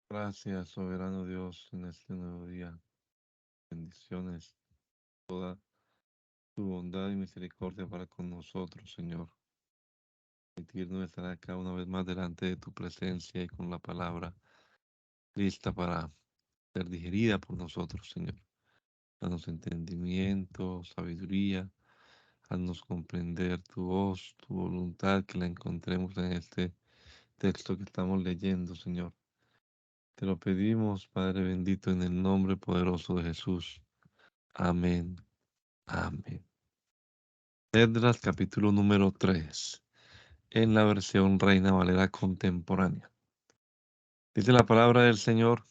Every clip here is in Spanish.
Gracias, soberano Dios, en este nuevo día. Bendiciones, toda tu bondad y misericordia para con nosotros, Señor. Permitirnos estar acá una vez más delante de tu presencia y con la palabra lista para ser digerida por nosotros, Señor. Danos entendimiento, sabiduría, haznos comprender tu voz, tu voluntad, que la encontremos en este texto que estamos leyendo, Señor. Te lo pedimos, Padre bendito, en el nombre poderoso de Jesús. Amén. Amén. Esdras capítulo número 3, en la versión Reina Valera contemporánea. Dice la palabra del Señor: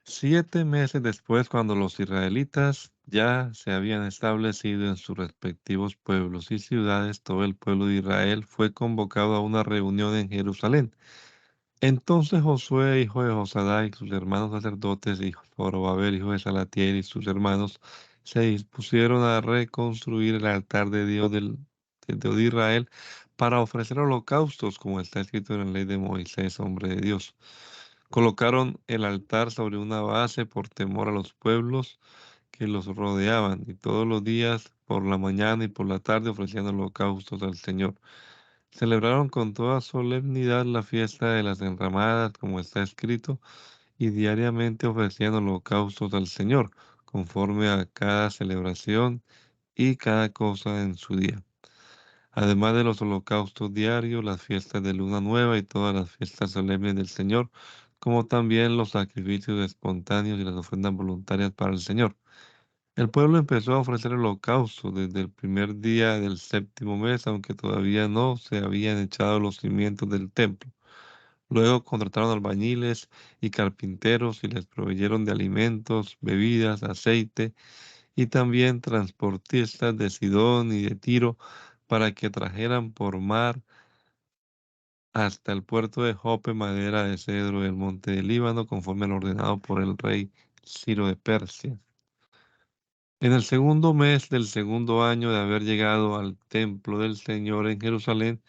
7 meses después, cuando los israelitas ya se habían establecido en sus respectivos pueblos y ciudades, todo el pueblo de Israel fue convocado a una reunión en Jerusalén. Entonces Josué, hijo de Josadac, y sus hermanos sacerdotes, y Zorobabel, hijo de Salatiel, y sus hermanos, se dispusieron a reconstruir el altar de Dios del Dios de Israel para ofrecer holocaustos, como está escrito en la ley de Moisés, hombre de Dios. Colocaron el altar sobre una base por temor a los pueblos que los rodeaban, y todos los días, por la mañana y por la tarde, ofrecían holocaustos al Señor. Celebraron con toda solemnidad la fiesta de las enramadas, como está escrito, y diariamente ofrecían holocaustos al Señor, conforme a cada celebración y cada cosa en su día. Además de los holocaustos diarios, las fiestas de luna nueva y todas las fiestas solemnes del Señor, como también los sacrificios espontáneos y las ofrendas voluntarias para el Señor. El pueblo empezó a ofrecer holocaustos desde el primer día del séptimo mes, aunque todavía no se habían echado los cimientos del templo. Luego contrataron albañiles y carpinteros y les proveyeron de alimentos, bebidas, aceite y también transportistas de Sidón y de Tiro para que trajeran por mar hasta el puerto de Jope madera de cedro del monte del Líbano, conforme al ordenado por el rey Ciro de Persia. En el segundo mes del segundo año de haber llegado al templo del Señor en Jerusalén,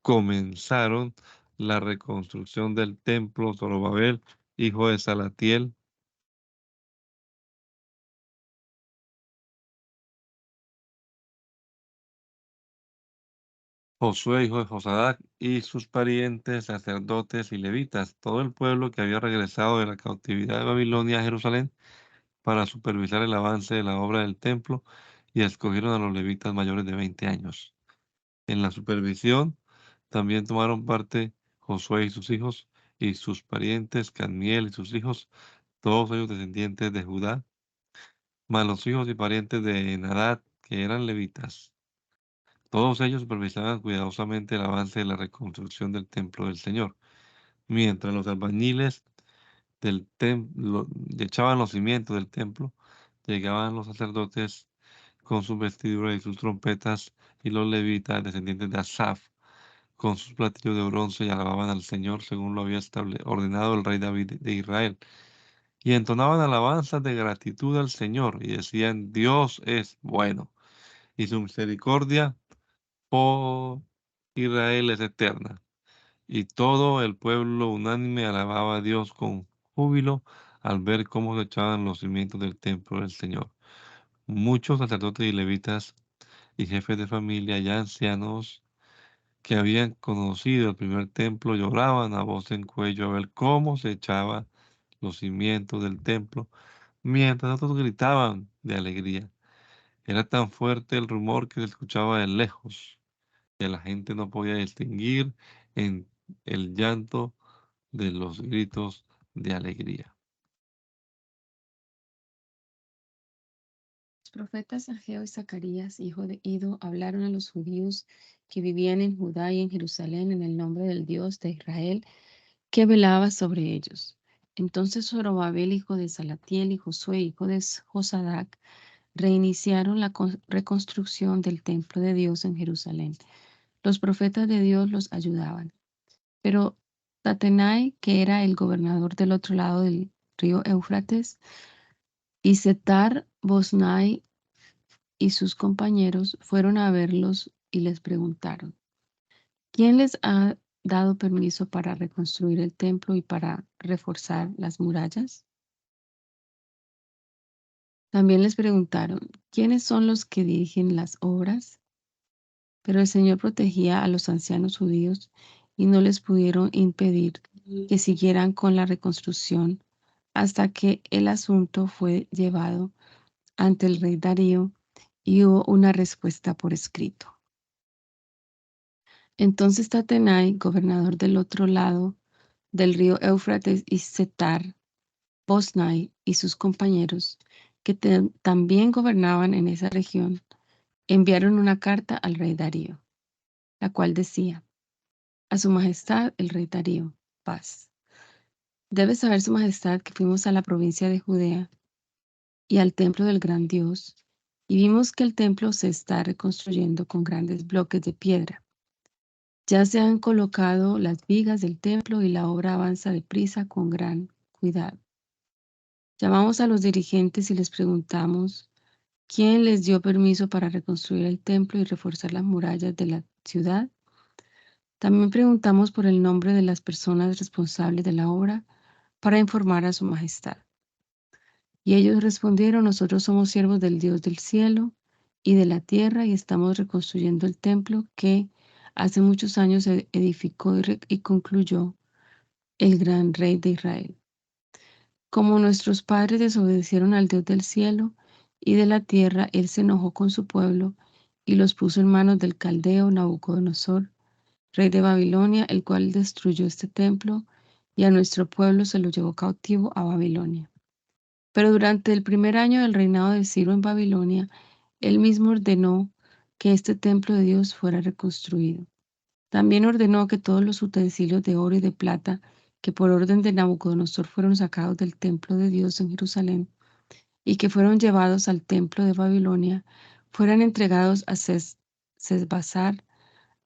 comenzaron la reconstrucción del templo. Zorobabel, hijo de Salatiel, Josué, hijo de Josadac, y sus parientes, sacerdotes y levitas, todo el pueblo que había regresado de la cautividad de Babilonia a Jerusalén para supervisar el avance de la obra del templo, y escogieron a los levitas mayores de 20 años. En la supervisión también tomaron parte Josué y sus parientes, Cadmiel y sus hijos, todos ellos descendientes de Judá, más los hijos y parientes de Nadab, que eran levitas. Todos ellos supervisaban cuidadosamente el avance de la reconstrucción del templo del Señor, mientras los albañiles del templo echaban los cimientos del templo. Llegaban los sacerdotes con sus vestiduras y sus trompetas, y los levitas, descendientes de Asaf, con sus platillos de bronce, y alababan al Señor según lo había ordenado el rey David de Israel. Y entonaban alabanzas de gratitud al Señor y decían: Dios es bueno y su misericordia por Israel es eterna. Y todo el pueblo unánime alababa a Dios con júbilo al ver cómo se echaban los cimientos del templo del Señor. Muchos sacerdotes y levitas y jefes de familia y ancianos que habían conocido el primer templo lloraban a voz en cuello a ver cómo se echaba los cimientos del templo, mientras otros gritaban de alegría. Era tan fuerte el rumor que se escuchaba de lejos, que la gente no podía distinguir en el llanto de los gritos de alegría. Los profetas Ageo y Zacarías, hijo de Ido, hablaron a los judíos que vivían en Judá y en Jerusalén en el nombre del Dios de Israel, que velaba sobre ellos. Entonces Zorobabel, hijo de Salatiel, y Josué, hijo de Josadac, reiniciaron la reconstrucción del templo de Dios en Jerusalén. Los profetas de Dios los ayudaban. Pero Tatenai, que era el gobernador del otro lado del río Éufrates, y Setar Bosnai y sus compañeros fueron a verlos y les preguntaron: ¿Quién les ha dado permiso para reconstruir el templo y para reforzar las murallas? También les preguntaron, ¿quiénes son los que dirigen las obras? Pero el Señor protegía a los ancianos judíos y no les pudieron impedir que siguieran con la reconstrucción hasta que el asunto fue llevado ante el rey Darío y hubo una respuesta por escrito. Entonces Tatenai, gobernador del otro lado del río Éufrates, y Setar, Bosnai y sus compañeros, que también gobernaban en esa región, enviaron una carta al rey Darío, la cual decía: a su majestad el rey Darío, paz. Debe saber su majestad que fuimos a la provincia de Judea y al templo del gran Dios, y vimos que el templo se está reconstruyendo con grandes bloques de piedra. Ya se han colocado las vigas del templo y la obra avanza deprisa con gran cuidado. Llamamos a los dirigentes y les preguntamos quién les dio permiso para reconstruir el templo y reforzar las murallas de la ciudad. También preguntamos por el nombre de las personas responsables de la obra para informar a su majestad. Y ellos respondieron: nosotros somos siervos del Dios del cielo y de la tierra y estamos reconstruyendo el templo que hace muchos años edificó y concluyó el gran rey de Israel. Como nuestros padres desobedecieron al Dios del cielo y de la tierra, Él se enojó con su pueblo y los puso en manos del caldeo Nabucodonosor, rey de Babilonia, el cual destruyó este templo y a nuestro pueblo se lo llevó cautivo a Babilonia. Pero durante el primer año del reinado de Ciro en Babilonia, él mismo ordenó que este templo de Dios fuera reconstruido. También ordenó que todos los utensilios de oro y de plata que por orden de Nabucodonosor fueron sacados del templo de Dios en Jerusalén y que fueron llevados al templo de Babilonia, fueran entregados a Sesbazar,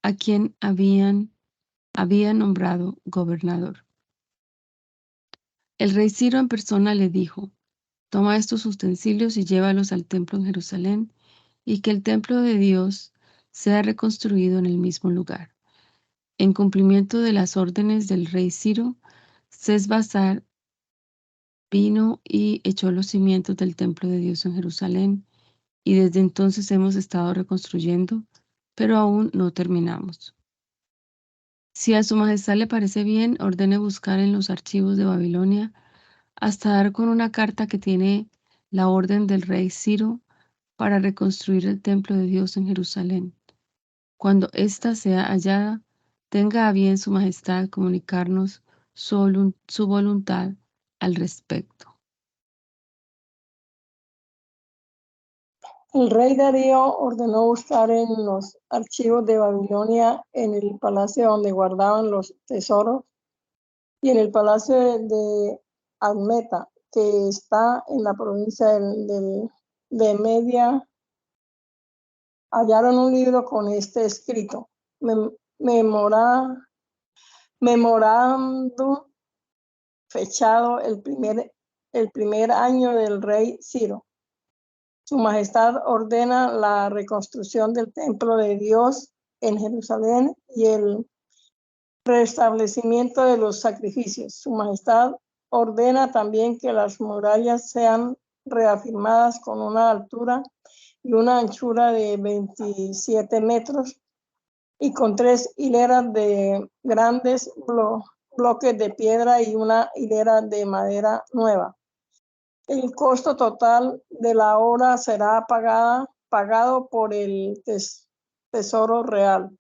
a quien había nombrado gobernador. El rey Ciro en persona le dijo: toma estos utensilios y llévalos al templo en Jerusalén, y que el templo de Dios sea reconstruido en el mismo lugar. En cumplimiento de las órdenes del rey Ciro, Sesbazar vino y echó los cimientos del templo de Dios en Jerusalén, y desde entonces hemos estado reconstruyendo, pero aún no terminamos. Si a su majestad le parece bien, ordene buscar en los archivos de Babilonia hasta dar con una carta que tiene la orden del rey Ciro para reconstruir el templo de Dios en Jerusalén. Cuando ésta sea hallada, tenga a bien su majestad comunicarnos su voluntad al respecto. El rey Darío ordenó buscar en los archivos de Babilonia, en el palacio donde guardaban los tesoros, y en el palacio de Admeta, que está en la provincia de Media. Hallaron un libro con este escrito: memorándum fechado el primer año del rey Ciro. Su majestad ordena la reconstrucción del templo de Dios en Jerusalén y el restablecimiento de los sacrificios. Su majestad ordena también que las murallas sean reafirmadas con una altura y una anchura de 27 metros y con 3 hileras de grandes bloques de piedra y una hilera de madera nueva. El costo total de la obra será pagado por el Tesoro Real.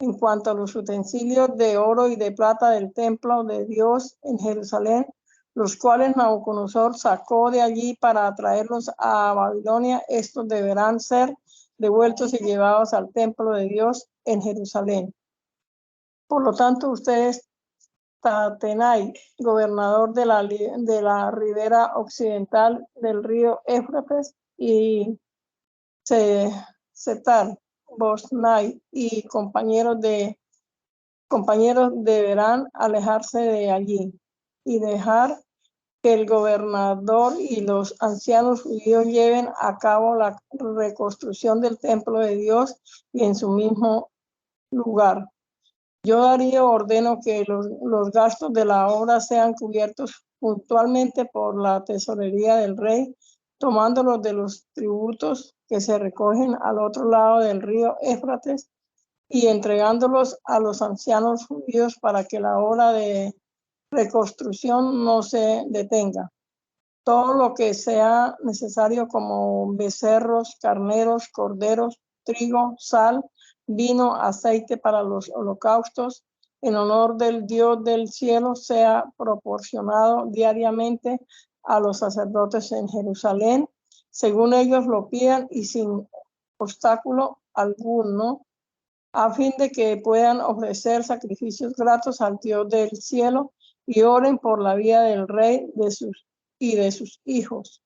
En cuanto a los utensilios de oro y de plata del templo de Dios en Jerusalén, los cuales Nabucodonosor sacó de allí para traerlos a Babilonia, estos deberán ser devueltos y llevados al templo de Dios en Jerusalén. Por lo tanto, ustedes, Tatenai, gobernador de la ribera occidental del río Éufrates, y Setar, Bosnai y compañeros deberán alejarse de allí y dejar que el gobernador y los ancianos judíos lleven a cabo la reconstrucción del templo de Dios y en su mismo lugar. Yo, Darío, ordeno que los gastos de la obra sean cubiertos puntualmente por la tesorería del rey, tomándolos de los tributos que se recogen al otro lado del río Éufrates y entregándolos a los ancianos judíos para que la obra de reconstrucción no se detenga. Todo lo que sea necesario como becerros, carneros, corderos, trigo, sal, vino, aceite para los holocaustos, en honor del Dios del cielo, sea proporcionado diariamente a los sacerdotes en Jerusalén, según ellos lo pidan y sin obstáculo alguno, a fin de que puedan ofrecer sacrificios gratos al Dios del cielo y oren por la vida del rey y de sus hijos.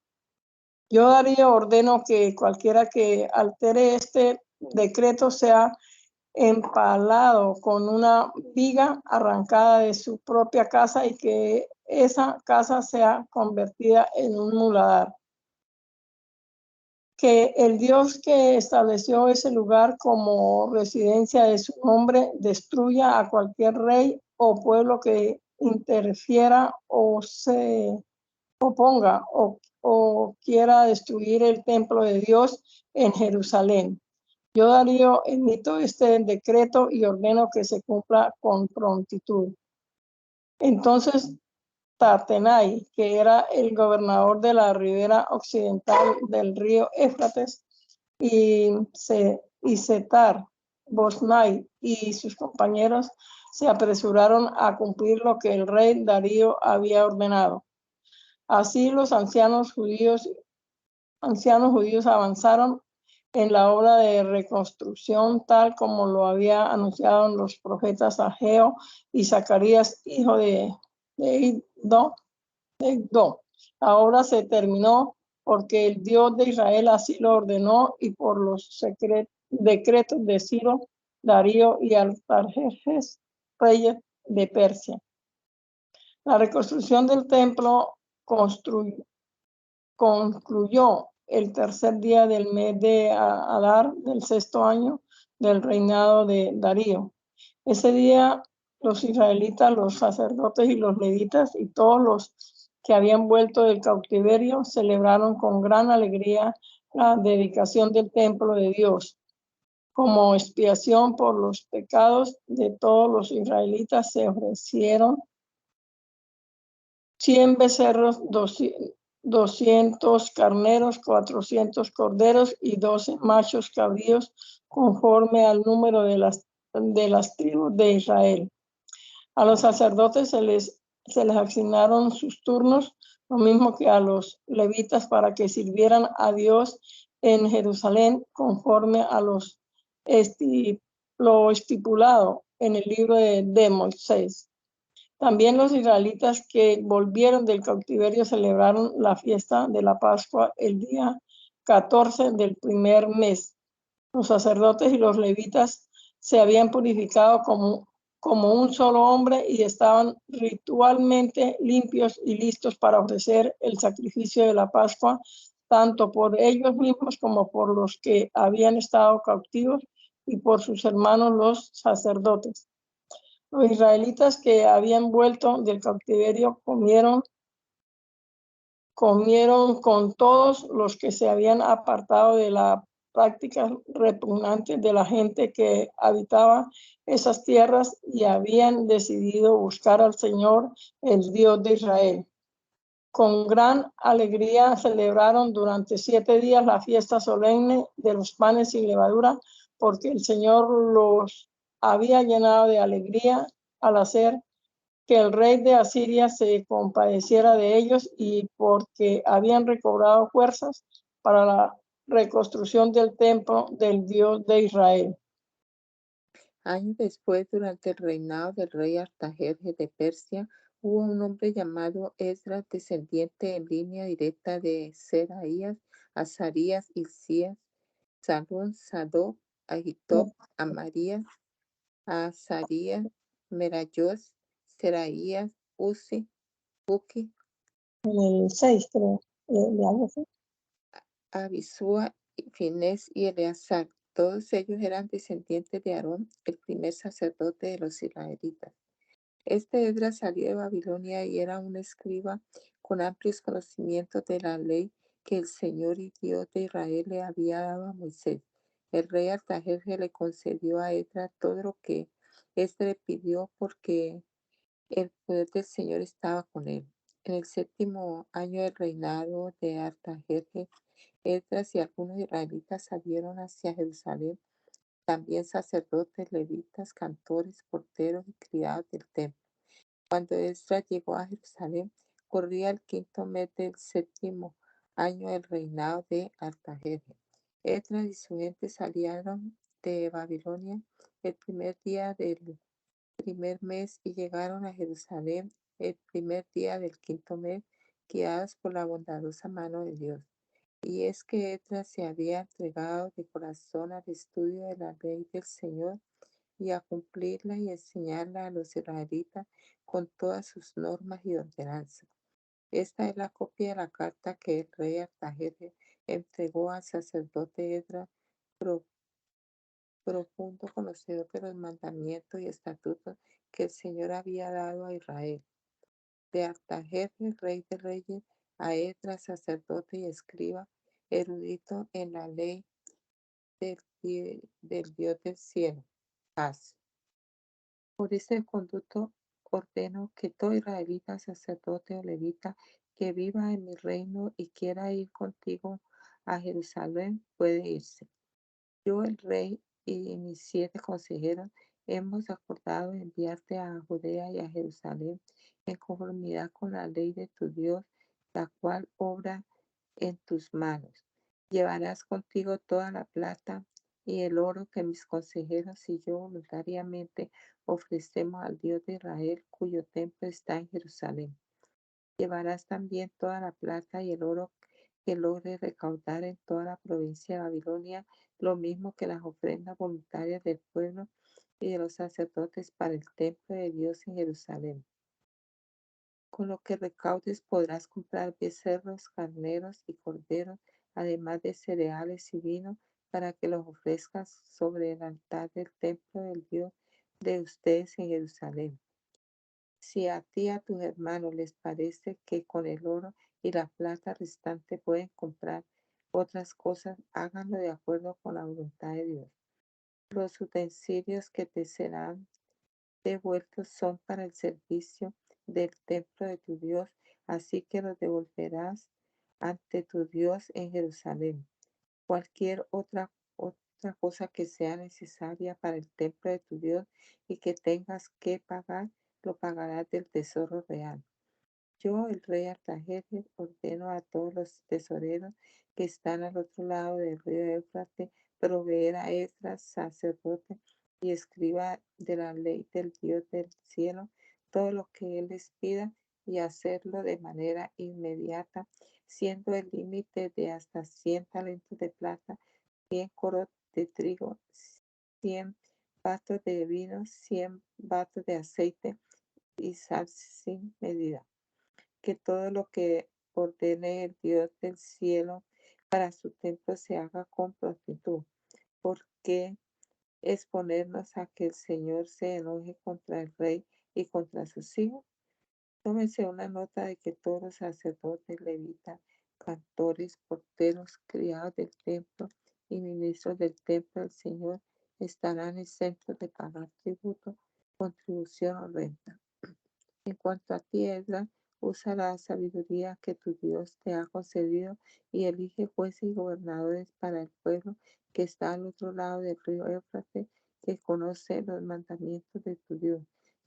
Yo, Darío, ordeno que cualquiera que altere este decreto sea empalado con una viga arrancada de su propia casa y que esa casa sea convertida en un muladar. Que el Dios que estableció ese lugar como residencia de su nombre destruya a cualquier rey o pueblo que interfiera o se oponga o quiera destruir el templo de Dios en Jerusalén. Yo, Darío, emito este decreto y ordeno que se cumpla con prontitud. Entonces, Tatenai, que era el gobernador de la ribera occidental del río Éufrates, y Setar, Bosnai y sus compañeros se apresuraron a cumplir lo que el rey Darío había ordenado. Así los ancianos judíos avanzaron en la obra de reconstrucción tal como lo había anunciado los profetas Ageo y Zacarías, hijo de Iddo. La obra se terminó porque el Dios de Israel así lo ordenó y por los decretos de Ciro, Darío y Artajerjes, reyes de Persia. La reconstrucción del templo concluyó el tercer día del mes de Adar del sexto año del reinado de Darío. Ese día los israelitas, los sacerdotes y los levitas y todos los que habían vuelto del cautiverio celebraron con gran alegría la dedicación del templo de Dios. Como expiación por los pecados de todos los israelitas se ofrecieron 100 becerros, 200 carneros, 400 corderos y 12 machos cabríos, conforme al número de las tribus de Israel. A los sacerdotes se les asignaron sus turnos, lo mismo que a los levitas, para que sirvieran a Dios en Jerusalén, conforme a lo estipulado en el libro de Moisés. También los israelitas que volvieron del cautiverio celebraron la fiesta de la Pascua el día 14 del primer mes. Los sacerdotes y los levitas se habían purificado como un solo hombre y estaban ritualmente limpios y listos para ofrecer el sacrificio de la Pascua, tanto por ellos mismos como por los que habían estado cautivos y por sus hermanos los sacerdotes. Los israelitas que habían vuelto del cautiverio comieron con todos los que se habían apartado de la práctica repugnante de la gente que habitaba esas tierras y habían decidido buscar al Señor, el Dios de Israel. Con gran alegría celebraron durante 7 días la fiesta solemne de los panes sin levadura, porque el Señor los había llenado de alegría al hacer que el rey de Asiria se compadeciera de ellos y porque habían recobrado fuerzas para la reconstrucción del templo del Dios de Israel. Años después, durante el reinado del rey Artajerjes de Persia, hubo un hombre llamado Esdras, descendiente en línea directa de Seraías, Azarías, Hilcías, Salón, Sadoc, Ahitob, Amarías, Azarías, Merayot, Seraías, Uzi, Buki, En el 6, creo, de algo así. Abisúa, Finés y Eleazar. Todos ellos eran descendientes de Aarón, el primer sacerdote de los israelitas. Este Esdras salió de Babilonia y era un escriba con amplios conocimientos de la ley que el Señor y Dios de Israel le había dado a Moisés. El rey Artajerjes le concedió a Esdras todo lo que éste le pidió porque el poder del Señor estaba con él. En el 7º año del reinado de Artajerjes, Esdras y algunos israelitas salieron hacia Jerusalén, también sacerdotes, levitas, cantores, porteros y criados del templo. Cuando Esdras llegó a Jerusalén, corría el 5º mes del 7º año del reinado de Artajerjes. Esdras y su gente salieron de Babilonia el primer día del primer mes y llegaron a Jerusalén el primer día del 5º mes, guiados por la bondadosa mano de Dios. Y es que Esdras se había entregado de corazón al estudio de la ley del Señor y a cumplirla y enseñarla a los israelitas con todas sus normas y ordenanzas. Esta es la copia de la carta que el rey Artajerjes entregó al sacerdote Esdras, profundo conocedor de los mandamientos y estatutos que el Señor había dado a Israel. De Artajerjes, rey de reyes, a Esdras, sacerdote y escriba, erudito en la ley del Dios del cielo. Paz. Por este conducto ordeno que todo israelita, sacerdote o levita que viva en mi reino y quiera ir contigo a Jerusalén, puede irse. Yo, el rey y mis 7 consejeros, hemos acordado enviarte a Judea y a Jerusalén en conformidad con la ley de tu Dios, la cual obra en tus manos. Llevarás contigo toda la plata y el oro que mis consejeros y yo voluntariamente ofrecemos al Dios de Israel, cuyo templo está en Jerusalén. Llevarás también toda la plata y el oro que logre recaudar en toda la provincia de Babilonia, lo mismo que las ofrendas voluntarias del pueblo y de los sacerdotes para el templo de Dios en Jerusalén. Con lo que recaudes podrás comprar becerros, carneros y corderos, además de cereales y vino, para que los ofrezcas sobre el altar del templo del Dios de ustedes en Jerusalén. Si a ti y a tus hermanos les parece que con el oro y la plata restante pueden comprar otras cosas, háganlo de acuerdo con la voluntad de Dios. Los utensilios que te serán devueltos son para el servicio del templo de tu Dios, así que los devolverás ante tu Dios en Jerusalén. Cualquier otra cosa que sea necesaria para el templo de tu Dios y que tengas que pagar, lo pagarás del tesoro real. Yo, el rey Artajerjes, ordeno a todos los tesoreros que están al otro lado del río Éufrates proveer a Esdras, sacerdote y escriba de la ley del Dios del cielo, todo lo que él les pida y hacerlo de manera inmediata, siendo el límite de hasta 100 talentos de plata, 100 coros de trigo, 100 bastos de vino, 100 bastos de aceite y sal sin medida. Que todo lo que ordene el Dios del cielo para su templo se haga con prontitud. ¿Por qué exponernos a que el Señor se enoje contra el rey y contra sus hijos? Tómense una nota de que todos los sacerdotes, levitas, cantores, porteros, criados del templo y ministros del templo del Señor estarán exentos de pagar tributo, contribución o renta. En cuanto a ti, Esdras, usa la sabiduría que tu Dios te ha concedido y elige jueces y gobernadores para el pueblo que está al otro lado del río Éufrates, que conoce los mandamientos de tu Dios.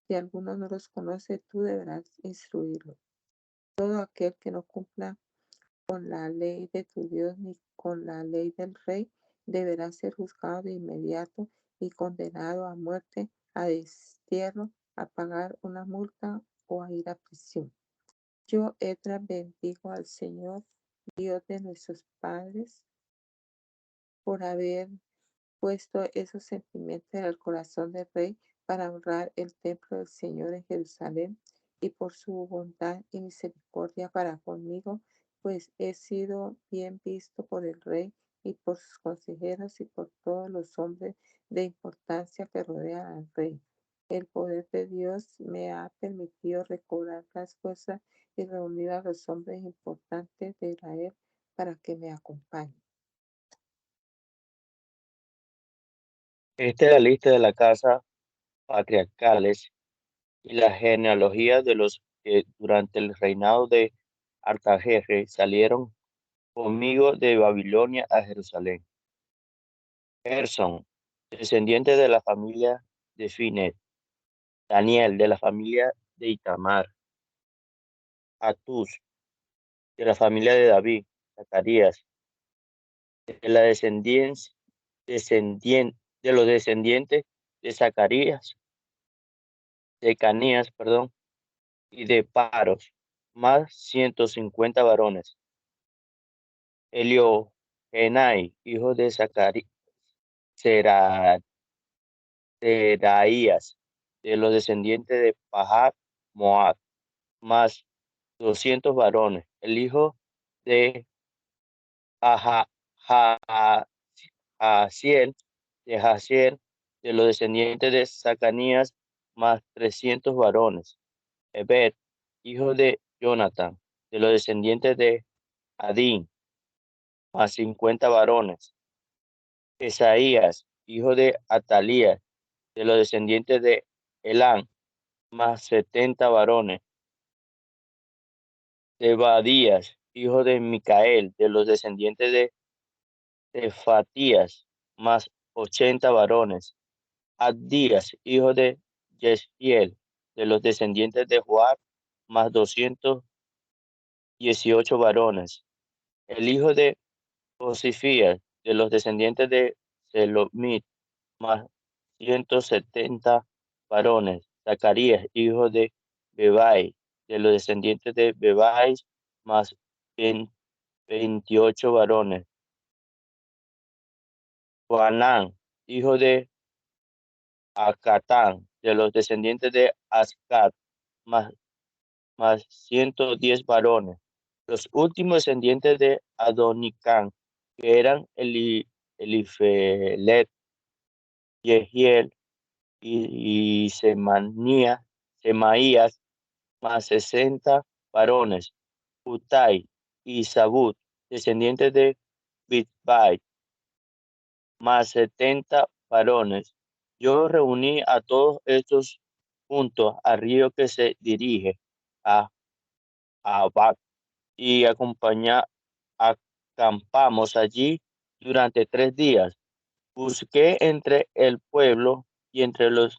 Si alguno no los conoce, tú deberás instruirlo. Todo aquel que no cumpla con la ley de tu Dios ni con la ley del rey deberá ser juzgado de inmediato y condenado a muerte, a destierro, a pagar una multa o a ir a prisión. Yo, Esdras, bendigo al Señor, Dios de nuestros padres, por haber puesto esos sentimientos en el corazón del rey para honrar el templo del Señor en Jerusalén y por su bondad y misericordia para conmigo, pues he sido bien visto por el rey y por sus consejeros y por todos los hombres de importancia que rodean al rey. El poder de Dios me ha permitido recobrar las fuerzas y reunir a los hombres importantes de Israel para que me acompañen. Esta es la lista de la casa patriarcales y la genealogía de los que durante el reinado de Artajerjes salieron conmigo de Babilonia a Jerusalén. Gerson, descendiente de la familia de Finet. Daniel, de la familia de Itamar. Atus, de la familia de David. Zacarías, de la de los descendientes de Zacarías, de Canías, perdón, y de Paros, más 150 varones. Elioenai, hijo de Seraías, de los descendientes de Pahat Moab, más 200 varones. El hijo de Jaasiel, de los descendientes de Zacanías, más 300 varones. Ebed, hijo de Jonathan, de los descendientes de Adín, más 50 varones. Esaías, hijo de Atalías, de los descendientes de Elán, más 70 varones. Zebadías, hijo de Micael, de los descendientes de Cefatías, más 80 varones. Abdías, hijo de Yesiel, de los descendientes de Joab, más 218 varones. El hijo de Josifías, de los descendientes de Selomit, más 170 varones. Zacarías, hijo de Bebai, de los descendientes de Bebai, más 28 varones. Joanán, hijo de Acatán, de los descendientes de Ascat, más 110 varones. Los últimos descendientes de Adonicán, que eran Elifelet, Yehiel y Semaías, más 60 varones. Utai y Sabut, descendientes de Bitbai, más 70 varones. Yo reuní a todos estos juntos al río que se dirige a Abac y acampamos allí durante 3 días. Busqué entre el pueblo y entre los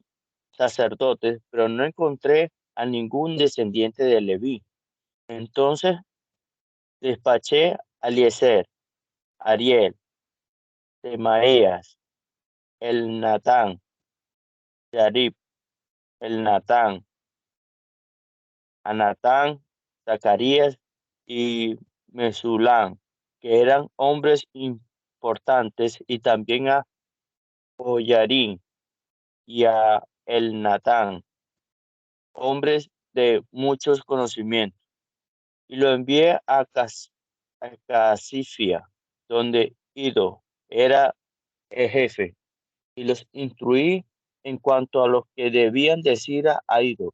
sacerdotes, pero no encontré a ningún descendiente de Leví. Entonces despaché a Eliezer, Ariel, Semaías, el Natán, Yarib, el Natán, Anatán, Zacarías y Mesulán, que eran hombres importantes, y también a Joyarín y a el Natán, hombres de muchos conocimientos. Y lo envié a Casifia, donde Ido era el jefe, y los instruí en cuanto a lo que debían decir a Ido,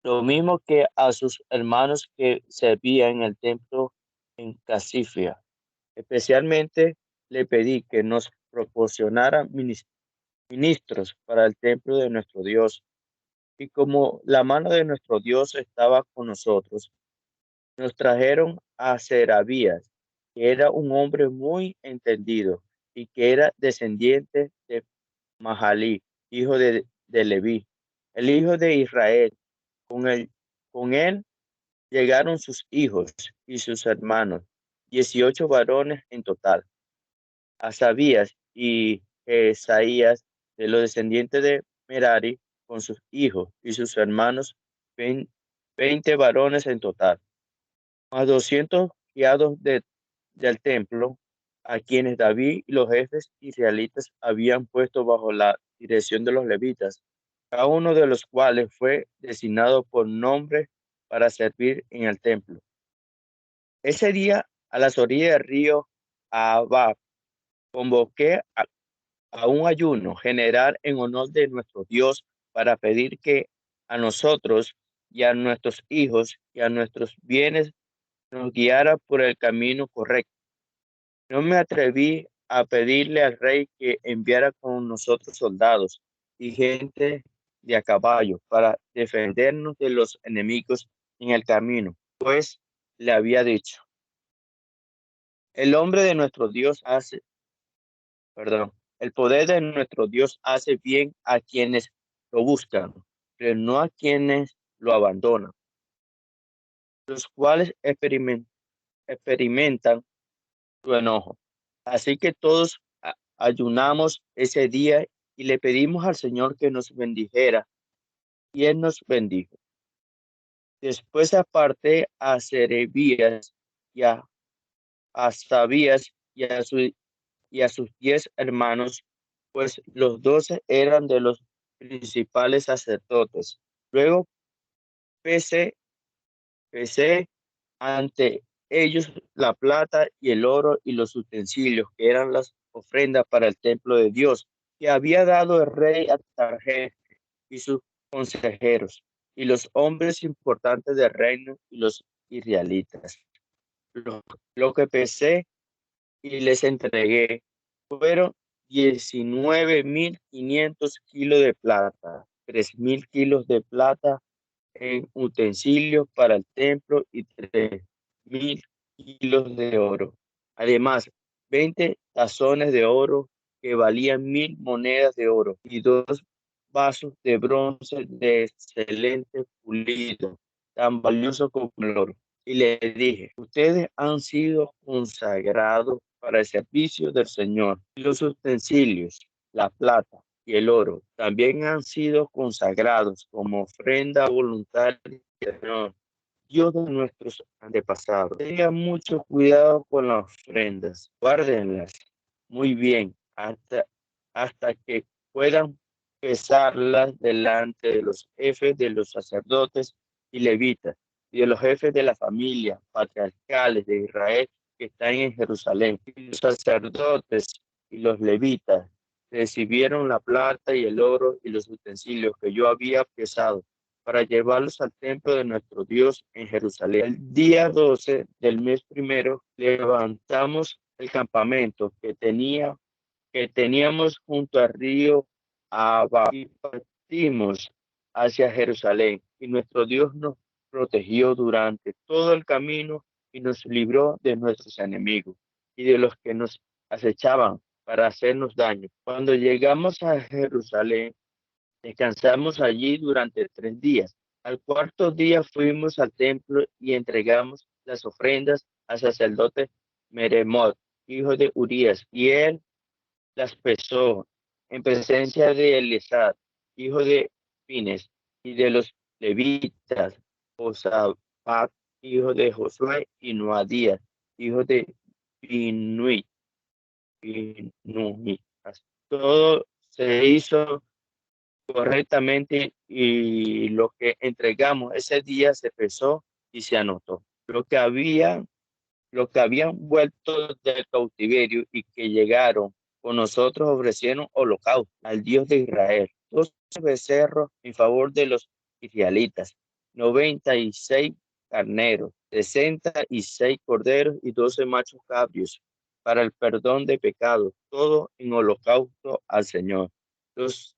lo mismo que a sus hermanos que servían en el templo en Casifia. Especialmente le pedí que nos proporcionara ministros para el templo de nuestro Dios. Y como la mano de nuestro Dios estaba con nosotros, nos trajeron a Serabías, que era un hombre muy entendido y que era descendiente de Mahalí, hijo de Leví, el hijo de Israel. Con él llegaron sus hijos y sus hermanos, 18 varones en total. Asabías y Esaías, de los descendientes de Merari, con sus hijos y sus hermanos, 20 varones en total, más 200 criados del templo, a quienes David y los jefes israelitas habían puesto bajo la dirección de los levitas, cada uno de los cuales fue designado por nombre para servir en el templo. Ese día, a las orillas del río Abba, convoqué a un ayuno general en honor de nuestro Dios para pedir que a nosotros y a nuestros hijos y a nuestros bienes nos guiara por el camino correcto. No me atreví a pedirle al rey que enviara con nosotros soldados y gente de a caballo para defendernos de los enemigos en el camino, pues le había dicho, el hombre de nuestro Dios hace, perdón, el poder de nuestro Dios hace bien a quienes lo buscan, pero no a quienes lo abandonan, los cuales experimentan su enojo. Así que todos ayunamos ese día y le pedimos al Señor que nos bendijera, y Él nos bendijo. Después aparté a Serebías y a Sabías y a sus 10 hermanos, pues los 12 eran de los principales sacerdotes. Luego pesé, pesé ante ellos la plata y el oro y los utensilios, que eran las ofrendas para el templo de Dios, que había dado el rey Artajerjes y sus consejeros, y los hombres importantes del reino y los israelitas. Lo, lo que pesé y les entregué fueron 19.500 kilos de plata, 3.000 kilos de plata en utensilios para el templo y 3.000 kilos de oro. Además, 20 tazones de oro que valían 1.000 monedas de oro y 2 vasos de bronce de excelente pulido, tan valioso como el oro. Y le dije, ustedes han sido consagrados para el servicio del Señor. Y los utensilios, la plata y el oro también han sido consagrados como ofrenda voluntaria al Señor, Dios de nuestros antepasados. Tengan mucho cuidado con las ofrendas, guárdenlas muy bien hasta que puedan pesarlas delante de los jefes de los sacerdotes y levitas y de los jefes de la familia patriarcales de Israel que están en Jerusalén. Y los sacerdotes y los levitas recibieron la plata y el oro y los utensilios que yo había pesado para llevarlos al templo de nuestro Dios en Jerusalén. El día 12 del mes primero levantamos el campamento que teníamos junto al río Abba y partimos hacia Jerusalén. Y nuestro Dios nos protegió durante todo el camino y nos libró de nuestros enemigos y de los que nos acechaban para hacernos daño. Cuando llegamos a Jerusalén, descansamos allí durante 3 días. Al cuarto día fuimos al templo y entregamos las ofrendas al sacerdote Meremot, hijo de Urías, y él las pesó en presencia de Eleazar, hijo de Fines, y de los levitas, Josafat, hijo de Josué, y Noadías, hijo de Binui. Todo se hizo correctamente y lo que entregamos ese día se pesó y se anotó. Lo que habían vuelto del cautiverio y que llegaron con nosotros ofrecieron holocausto al Dios de Israel, 12 becerros en favor de los israelitas, 96 carneros, 66 corderos y 12 machos cabrios para el perdón de pecados, todo en holocausto al Señor. Los,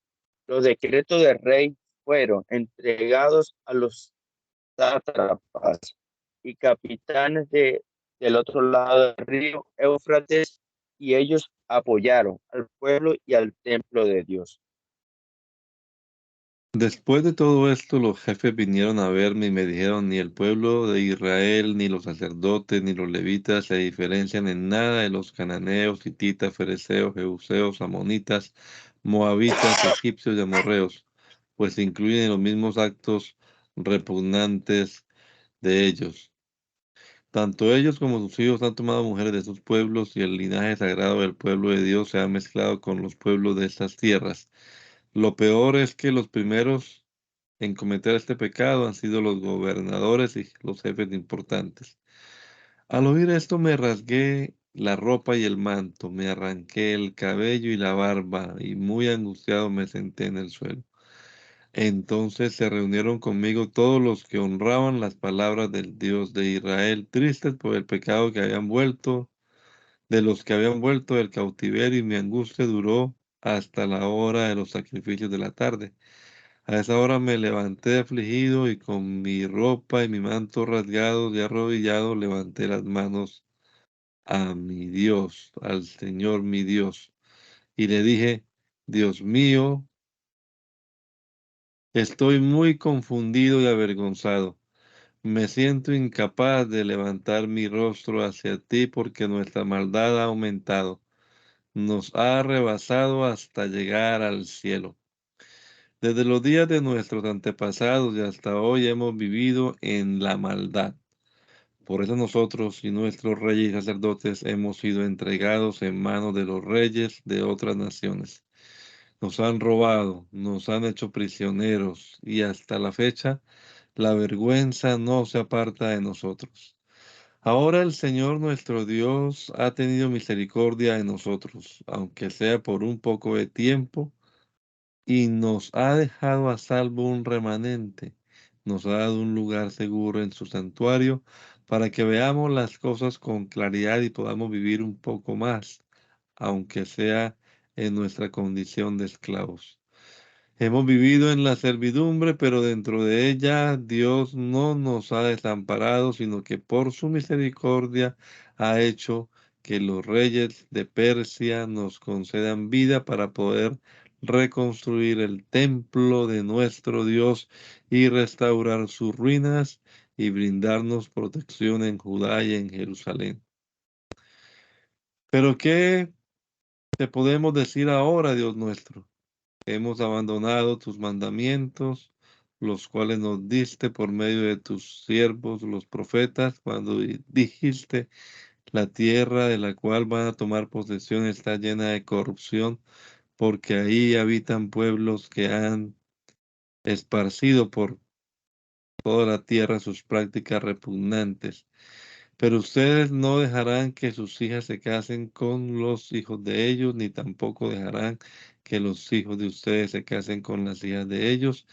los decretos del rey fueron entregados a los sátrapas y capitanes del otro lado del río Éufrates, y ellos apoyaron al pueblo y al templo de Dios. Después de todo esto, los jefes vinieron a verme y me dijeron, ni el pueblo de Israel, ni los sacerdotes, ni los levitas se diferencian en nada de los cananeos, hititas, fereceos, jebuseos, amonitas, moabitas, egipcios y amorreos, pues incluyen los mismos actos repugnantes de ellos. Tanto ellos como sus hijos han tomado mujeres de sus pueblos y el linaje sagrado del pueblo de Dios se ha mezclado con los pueblos de estas tierras. Lo peor es que los primeros en cometer este pecado han sido los gobernadores y los jefes importantes. Al oír esto me rasgué la ropa y el manto, me arranqué el cabello y la barba, y muy angustiado me senté en el suelo. Entonces se reunieron conmigo todos los que honraban las palabras del Dios de Israel, tristes por el pecado que habían vuelto, de los que habían vuelto del cautiverio, y mi angustia duró hasta la hora de los sacrificios de la tarde. A esa hora me levanté afligido y con mi ropa y mi manto rasgados y arrodillado levanté las manos a mi Dios, al Señor mi Dios, y le dije, Dios mío, estoy muy confundido y avergonzado. Me siento incapaz de levantar mi rostro hacia ti porque nuestra maldad ha aumentado. Nos ha rebasado hasta llegar al cielo. Desde los días de nuestros antepasados y hasta hoy hemos vivido en la maldad. Por eso nosotros y nuestros reyes y sacerdotes hemos sido entregados en manos de los reyes de otras naciones. Nos han robado, nos han hecho prisioneros y hasta la fecha la vergüenza no se aparta de nosotros. Ahora el Señor nuestro Dios ha tenido misericordia de nosotros, aunque sea por un poco de tiempo, y nos ha dejado a salvo un remanente. Nos ha dado un lugar seguro en su santuario para que veamos las cosas con claridad y podamos vivir un poco más, aunque sea en nuestra condición de esclavos. Hemos vivido en la servidumbre, pero dentro de ella Dios no nos ha desamparado, sino que por su misericordia ha hecho que los reyes de Persia nos concedan vida para poder reconstruir el templo de nuestro Dios y restaurar sus ruinas y brindarnos protección en Judá y en Jerusalén. Pero ¿qué te podemos decir ahora, Dios nuestro? Hemos abandonado tus mandamientos, los cuales nos diste por medio de tus siervos, los profetas, cuando dijiste, la tierra de la cual van a tomar posesión está llena de corrupción, porque ahí habitan pueblos que han esparcido por toda la tierra sus prácticas repugnantes. Pero ustedes no dejarán que sus hijas se casen con los hijos de ellos, ni tampoco dejarán que los hijos de ustedes se casen con las hijas de ellos,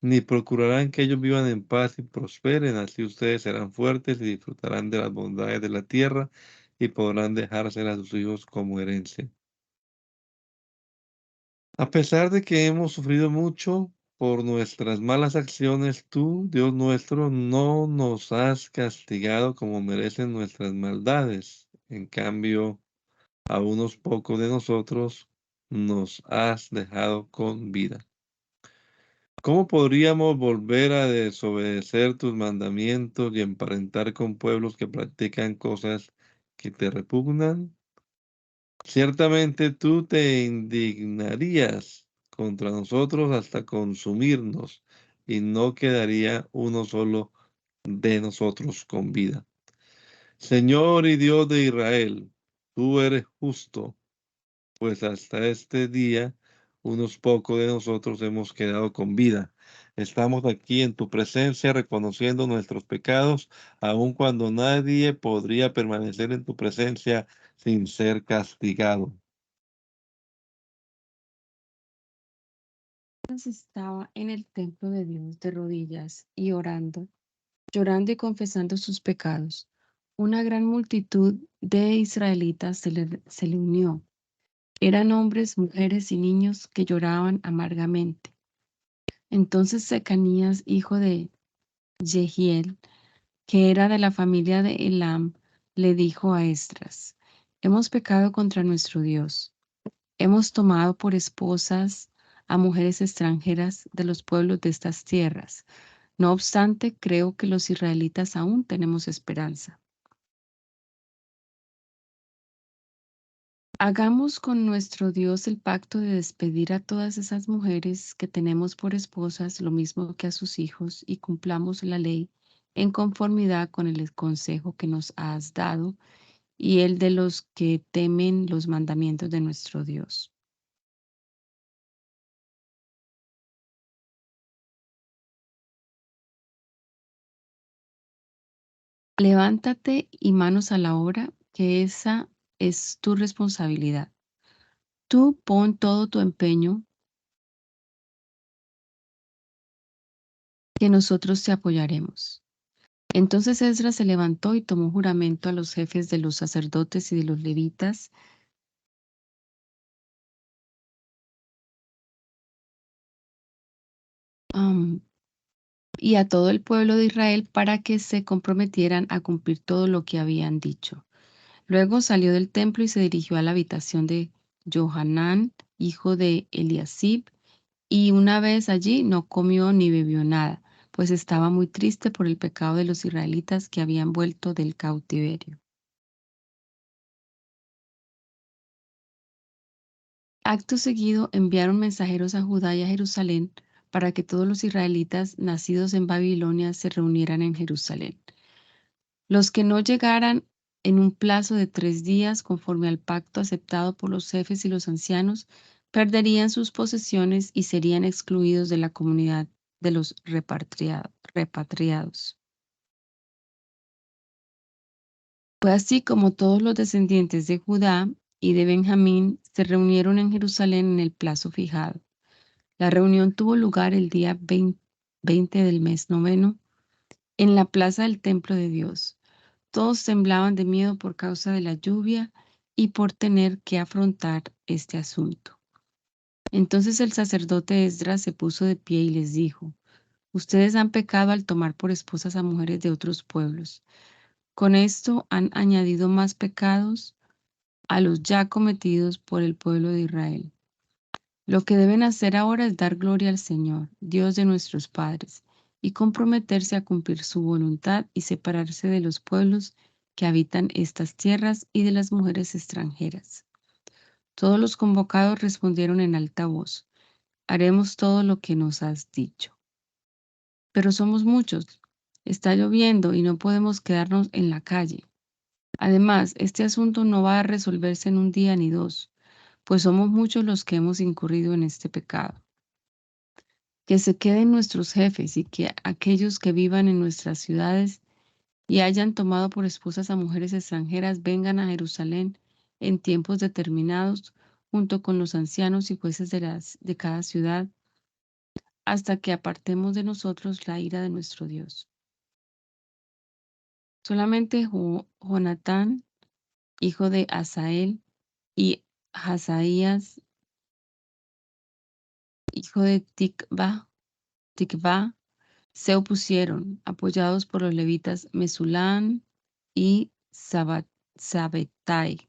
ni procurarán que ellos vivan en paz y prosperen. Así ustedes serán fuertes y disfrutarán de las bondades de la tierra y podrán dejárselas a sus hijos como herencia. A pesar de que hemos sufrido mucho por nuestras malas acciones, tú, Dios nuestro, no nos has castigado como merecen nuestras maldades. En cambio, a unos pocos de nosotros nos has dejado con vida. ¿Cómo podríamos volver a desobedecer tus mandamientos y emparentar con pueblos que practican cosas que te repugnan? Ciertamente tú te indignarías contra nosotros hasta consumirnos, y no quedaría uno solo de nosotros con vida. Señor y Dios de Israel, tú eres justo, pues hasta este día unos pocos de nosotros hemos quedado con vida. Estamos aquí en tu presencia reconociendo nuestros pecados, aun cuando nadie podría permanecer en tu presencia sin ser castigado. Estaba en el templo de Dios de rodillas y orando, llorando y confesando sus pecados. Una gran multitud de israelitas se le unió. Eran hombres, mujeres y niños que lloraban amargamente. Entonces Secanías, hijo de Jehiel, que era de la familia de Elam, le dijo a Esdras: Hemos pecado contra nuestro Dios. Hemos tomado por esposas a mujeres extranjeras de los pueblos de estas tierras. No obstante, creo que los israelitas aún tenemos esperanza. Hagamos con nuestro Dios el pacto de despedir a todas esas mujeres que tenemos por esposas, lo mismo que a sus hijos, y cumplamos la ley en conformidad con el consejo que nos has dado y el de los que temen los mandamientos de nuestro Dios. Levántate y manos a la obra, que esa es tu responsabilidad. Tú pon todo tu empeño, que nosotros te apoyaremos. Entonces Esdras se levantó y tomó juramento a los jefes de los sacerdotes y de los levitas, y a todo el pueblo de Israel para que se comprometieran a cumplir todo lo que habían dicho. Luego salió del templo y se dirigió a la habitación de Johanán, hijo de Eliasib, y una vez allí no comió ni bebió nada, pues estaba muy triste por el pecado de los israelitas que habían vuelto del cautiverio. Acto seguido enviaron mensajeros a Judá y a Jerusalén para que todos los israelitas nacidos en Babilonia se reunieran en Jerusalén. Los que no llegaran en un plazo de 3 días, conforme al pacto aceptado por los jefes y los ancianos, perderían sus posesiones y serían excluidos de la comunidad de los repatriados. Fue así como todos los descendientes de Judá y de Benjamín se reunieron en Jerusalén en el plazo fijado. La reunión tuvo lugar el día 20 del mes noveno en la plaza del templo de Dios. Todos temblaban de miedo por causa de la lluvia y por tener que afrontar este asunto. Entonces el sacerdote Esdras se puso de pie y les dijo: Ustedes han pecado al tomar por esposas a mujeres de otros pueblos. Con esto han añadido más pecados a los ya cometidos por el pueblo de Israel. Lo que deben hacer ahora es dar gloria al Señor, Dios de nuestros padres, y comprometerse a cumplir su voluntad y separarse de los pueblos que habitan estas tierras y de las mujeres extranjeras. Todos los convocados respondieron en alta voz: Haremos todo lo que nos has dicho. Pero somos muchos, está lloviendo y no podemos quedarnos en la calle. Además, este asunto no va a resolverse en un día ni dos, pues somos muchos los que hemos incurrido en este pecado. Que se queden nuestros jefes y que aquellos que vivan en nuestras ciudades y hayan tomado por esposas a mujeres extranjeras vengan a Jerusalén en tiempos determinados junto con los ancianos y jueces de cada ciudad, hasta que apartemos de nosotros la ira de nuestro Dios. Solamente Jonatán, hijo de Asael, y Hazaías, hijo de Tikva, se opusieron, apoyados por los levitas Mesulán y Sabetai.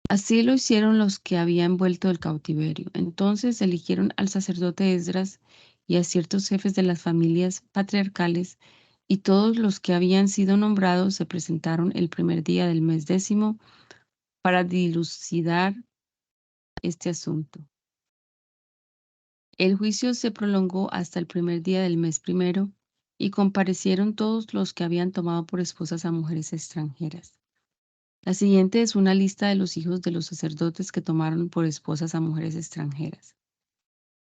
Así lo hicieron los que habían vuelto del cautiverio. Entonces eligieron al sacerdote Esdras y a ciertos jefes de las familias patriarcales, y todos los que habían sido nombrados se presentaron el primer día del mes 10 para dilucidar este asunto. El juicio se prolongó hasta el primer día del mes primero, y comparecieron todos los que habían tomado por esposas a mujeres extranjeras. La siguiente es una lista de los hijos de los sacerdotes que tomaron por esposas a mujeres extranjeras.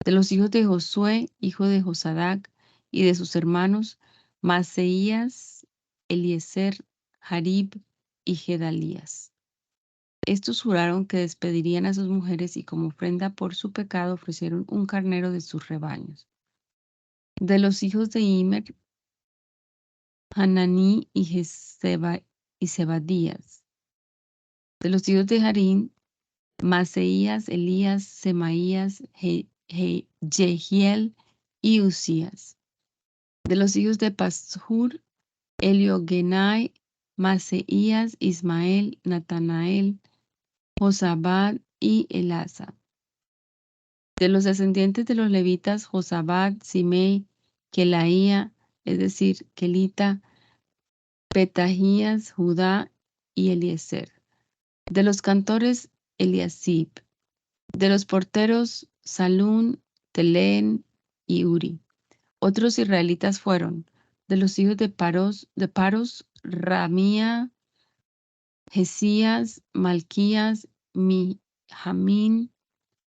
De los hijos de Josué, hijo de Josadac, y de sus hermanos, Maseías, Eliezer, Jarib y Gedalías. Estos juraron que despedirían a sus mujeres y como ofrenda por su pecado ofrecieron un carnero de sus rebaños. De los hijos de Immer, Hananí y Zebadías. De los hijos de Harín, Maseías, Elías, Semaías, Jehiel y Usías. De los hijos de Pashur, Eliogenai, Maseías, Ismael, Natanael, Josabad y Elasa. De los descendientes de los levitas, Josabad, Simei, Kelaía, es decir, Kelita, Petajías, Judá y Eliezer. De los cantores, Eliasib. De los porteros, Salún, Telén y Uri. Otros israelitas fueron: de los hijos de Paros, Ramía, Jesías, Malquías, Mijamín,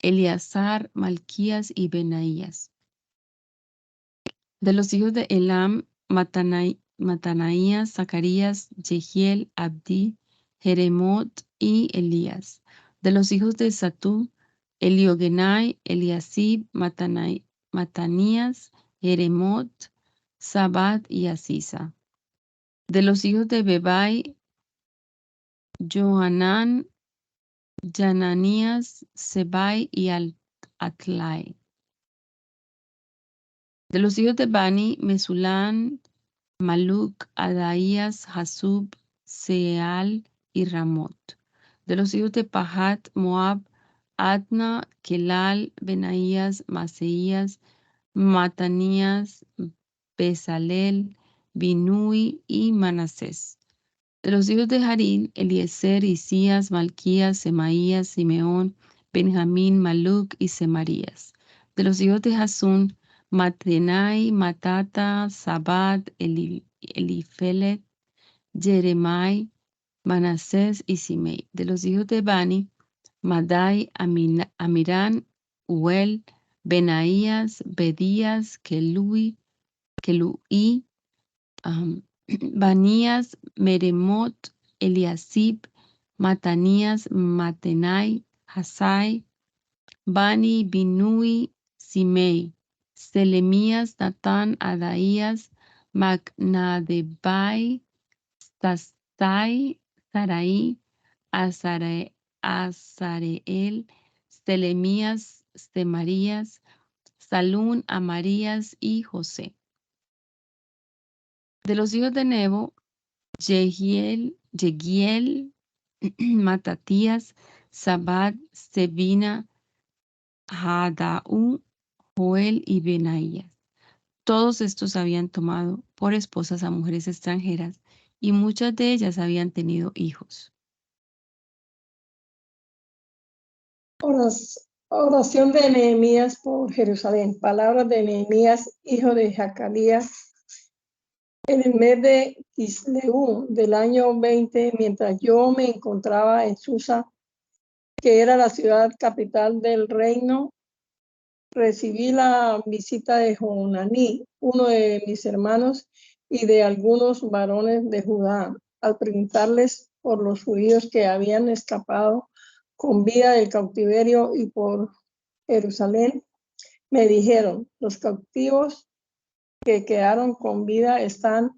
Eleazar, Malquías y Benaías. De los hijos de Elam, Matanaías, Zacarías, Jehiel, Abdi, Jeremot y Elías. De los hijos de Zatú, Eliogenai, Eliasib, Matanías, Jeremot, Sabat y Asisa. De los hijos de Bebai, Johanán, Jananías, Sebai y Atlai. De los hijos de Bani, Mesulán, Maluk, Adaías, Hasub, Seal y Ramot. De los hijos de Pahat, Moab, Adna, Kelal, Benaías, Maseías, Matanías, Bezalel, Binui y Manasés. De los hijos de Harín, Eliezer, Isías, Malquías, Semaías, Simeón, Benjamín, Maluk y Semarías. De los hijos de Hasún, Matenai, Matata, Sabat, Elifelet, Jeremai, Manasés y Simei. De los hijos de Bani, Madai, Amirán, Uel, Benaías, Bedías, Kelui, Banías, Meremot, Eliasib, Matanías, Matenai, Hasai, Bani, Binui, Simei, Selemías, Natán, Adaías, Macnadebai, Tastai, Sarai, Azareel, Selemías, Semarías, Salún, Amarías y José. De los hijos de Nebo, Yegiel, Matatías, Sabat, Sebina, Hadaú, Joel y Benaías. Todos estos habían tomado por esposas a mujeres extranjeras y muchas de ellas habían tenido hijos. Oración de Nehemías por Jerusalén. Palabras de Nehemías, hijo de Jacalías. En el mes de Kisleu del año 20, mientras yo me encontraba en Susa, que era la ciudad capital del reino, recibí la visita de Jonaní, uno de mis hermanos, y de algunos varones de Judá, al preguntarles por los judíos que habían escapado con vida del cautiverio y por Jerusalén. Me dijeron: los cautivos que quedaron con vida están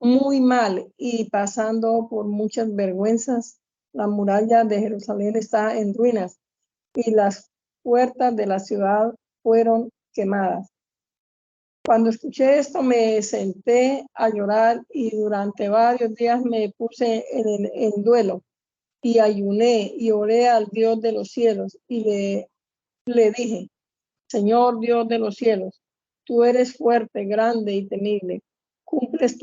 muy mal y pasando por muchas vergüenzas. La muralla de Jerusalén está en ruinas y las puertas de la ciudad fueron quemadas. Cuando escuché esto me senté a llorar y durante varios días me puse en duelo y ayuné y oré al Dios de los cielos y le dije: Señor Dios de los cielos, tú eres fuerte, grande y temible. Cumples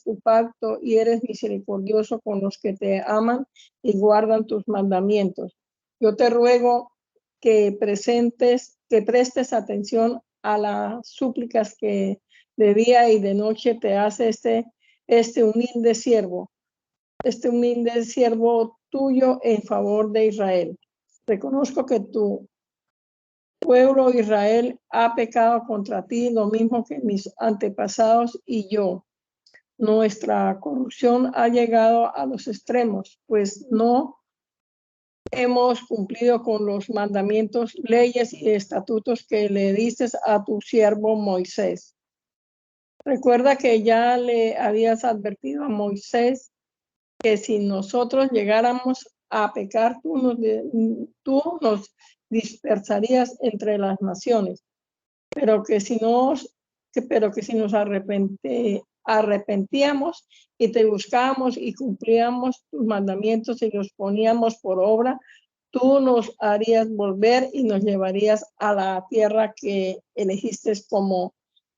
tu pacto y eres misericordioso con los que te aman y guardan tus mandamientos. Yo te ruego que prestes atención a las súplicas que de día y de noche te hace este humilde siervo tuyo en favor de Israel. Reconozco que tu pueblo Israel ha pecado contra ti, lo mismo que mis antepasados y yo. Nuestra corrupción ha llegado a los extremos, pues no hemos cumplido con los mandamientos, leyes y estatutos que le diste a tu siervo Moisés. Recuerda que ya le habías advertido a Moisés que si nosotros llegáramos a pecar, tú nos dispersarías entre las naciones, pero que si nos arrepentíamos y te buscábamos y cumplíamos tus mandamientos y los poníamos por obra, tú nos harías volver y nos llevarías a la tierra que elegiste como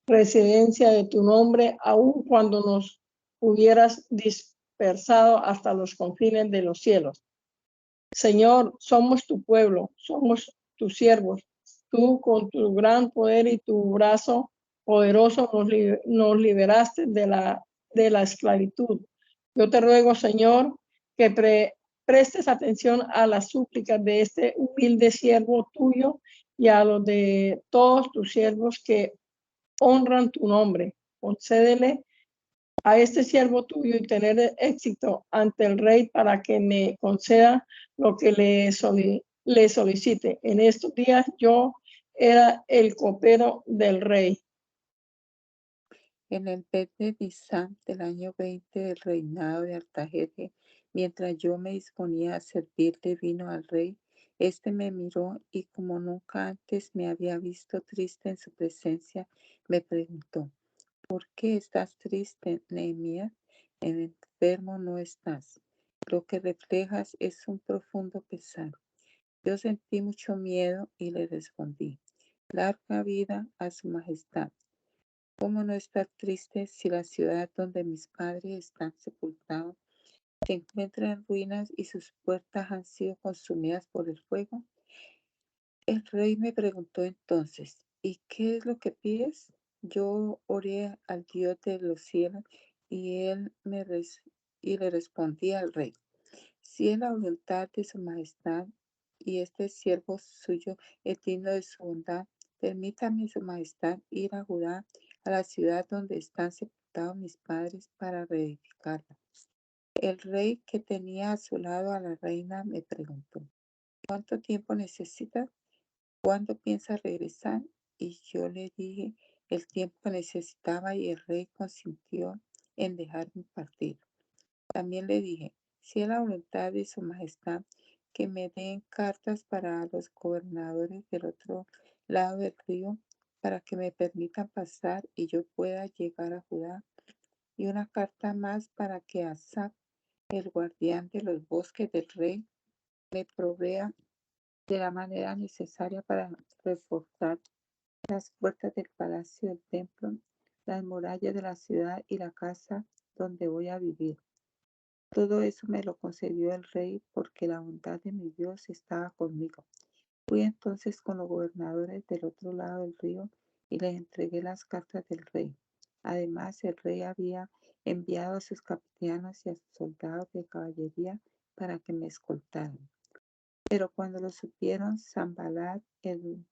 residencia de tu nombre, aun cuando nos hubieras dispersado hasta los confines de los cielos. Señor, somos tu pueblo, somos tus siervos. Tú con tu gran poder y tu brazo poderoso nos liberaste de la esclavitud. Yo te ruego, Señor, que prestes atención a las súplicas de este humilde siervo tuyo y a los de todos tus siervos que honran tu nombre. Concédele a este siervo tuyo y tener éxito ante el rey para que me conceda lo que le solicite. En estos días yo era el copero del rey. En el mes de Nisan del año 20 del reinado de Artajerjes, mientras yo me disponía a servirle vino al rey, este me miró y como nunca antes me había visto triste en su presencia, me preguntó: ¿Por qué estás triste, Nehemías? Enfermo no estás. Lo que reflejas es un profundo pesar. Yo sentí mucho miedo y le respondí: Larga vida a su majestad. ¿Cómo no estar triste si la ciudad donde mis padres están sepultados se encuentra en ruinas y sus puertas han sido consumidas por el fuego? El rey me preguntó entonces: ¿Y qué es lo que pides? Yo oré al Dios de los cielos y y le respondí al rey: Si es la voluntad de su majestad y este siervo suyo es digno de su bondad, permítame su majestad ir a Judá, a la ciudad donde están sepultados mis padres, para reedificarla. El rey, que tenía a su lado a la reina, me preguntó: ¿Cuánto tiempo necesitas? ¿Cuándo piensas regresar? Y yo le dije el tiempo que necesitaba y el rey consintió en dejarme partir. También le dije: si es la voluntad de su majestad que me den cartas para los gobernadores del otro lado del río, para que me permitan pasar y yo pueda llegar a Judá, y una carta más para que Asaf, el guardián de los bosques del rey, me provea de la manera necesaria para reforzar las puertas del palacio del templo, las murallas de la ciudad y la casa donde voy a vivir. Todo eso me lo concedió el rey porque la bondad de mi Dios estaba conmigo. Fui entonces con los gobernadores del otro lado del río y les entregué las cartas del rey. Además, el rey había enviado a sus capitanos y a sus soldados de caballería para que me escoltaran. Pero cuando lo supieron Sanballat, el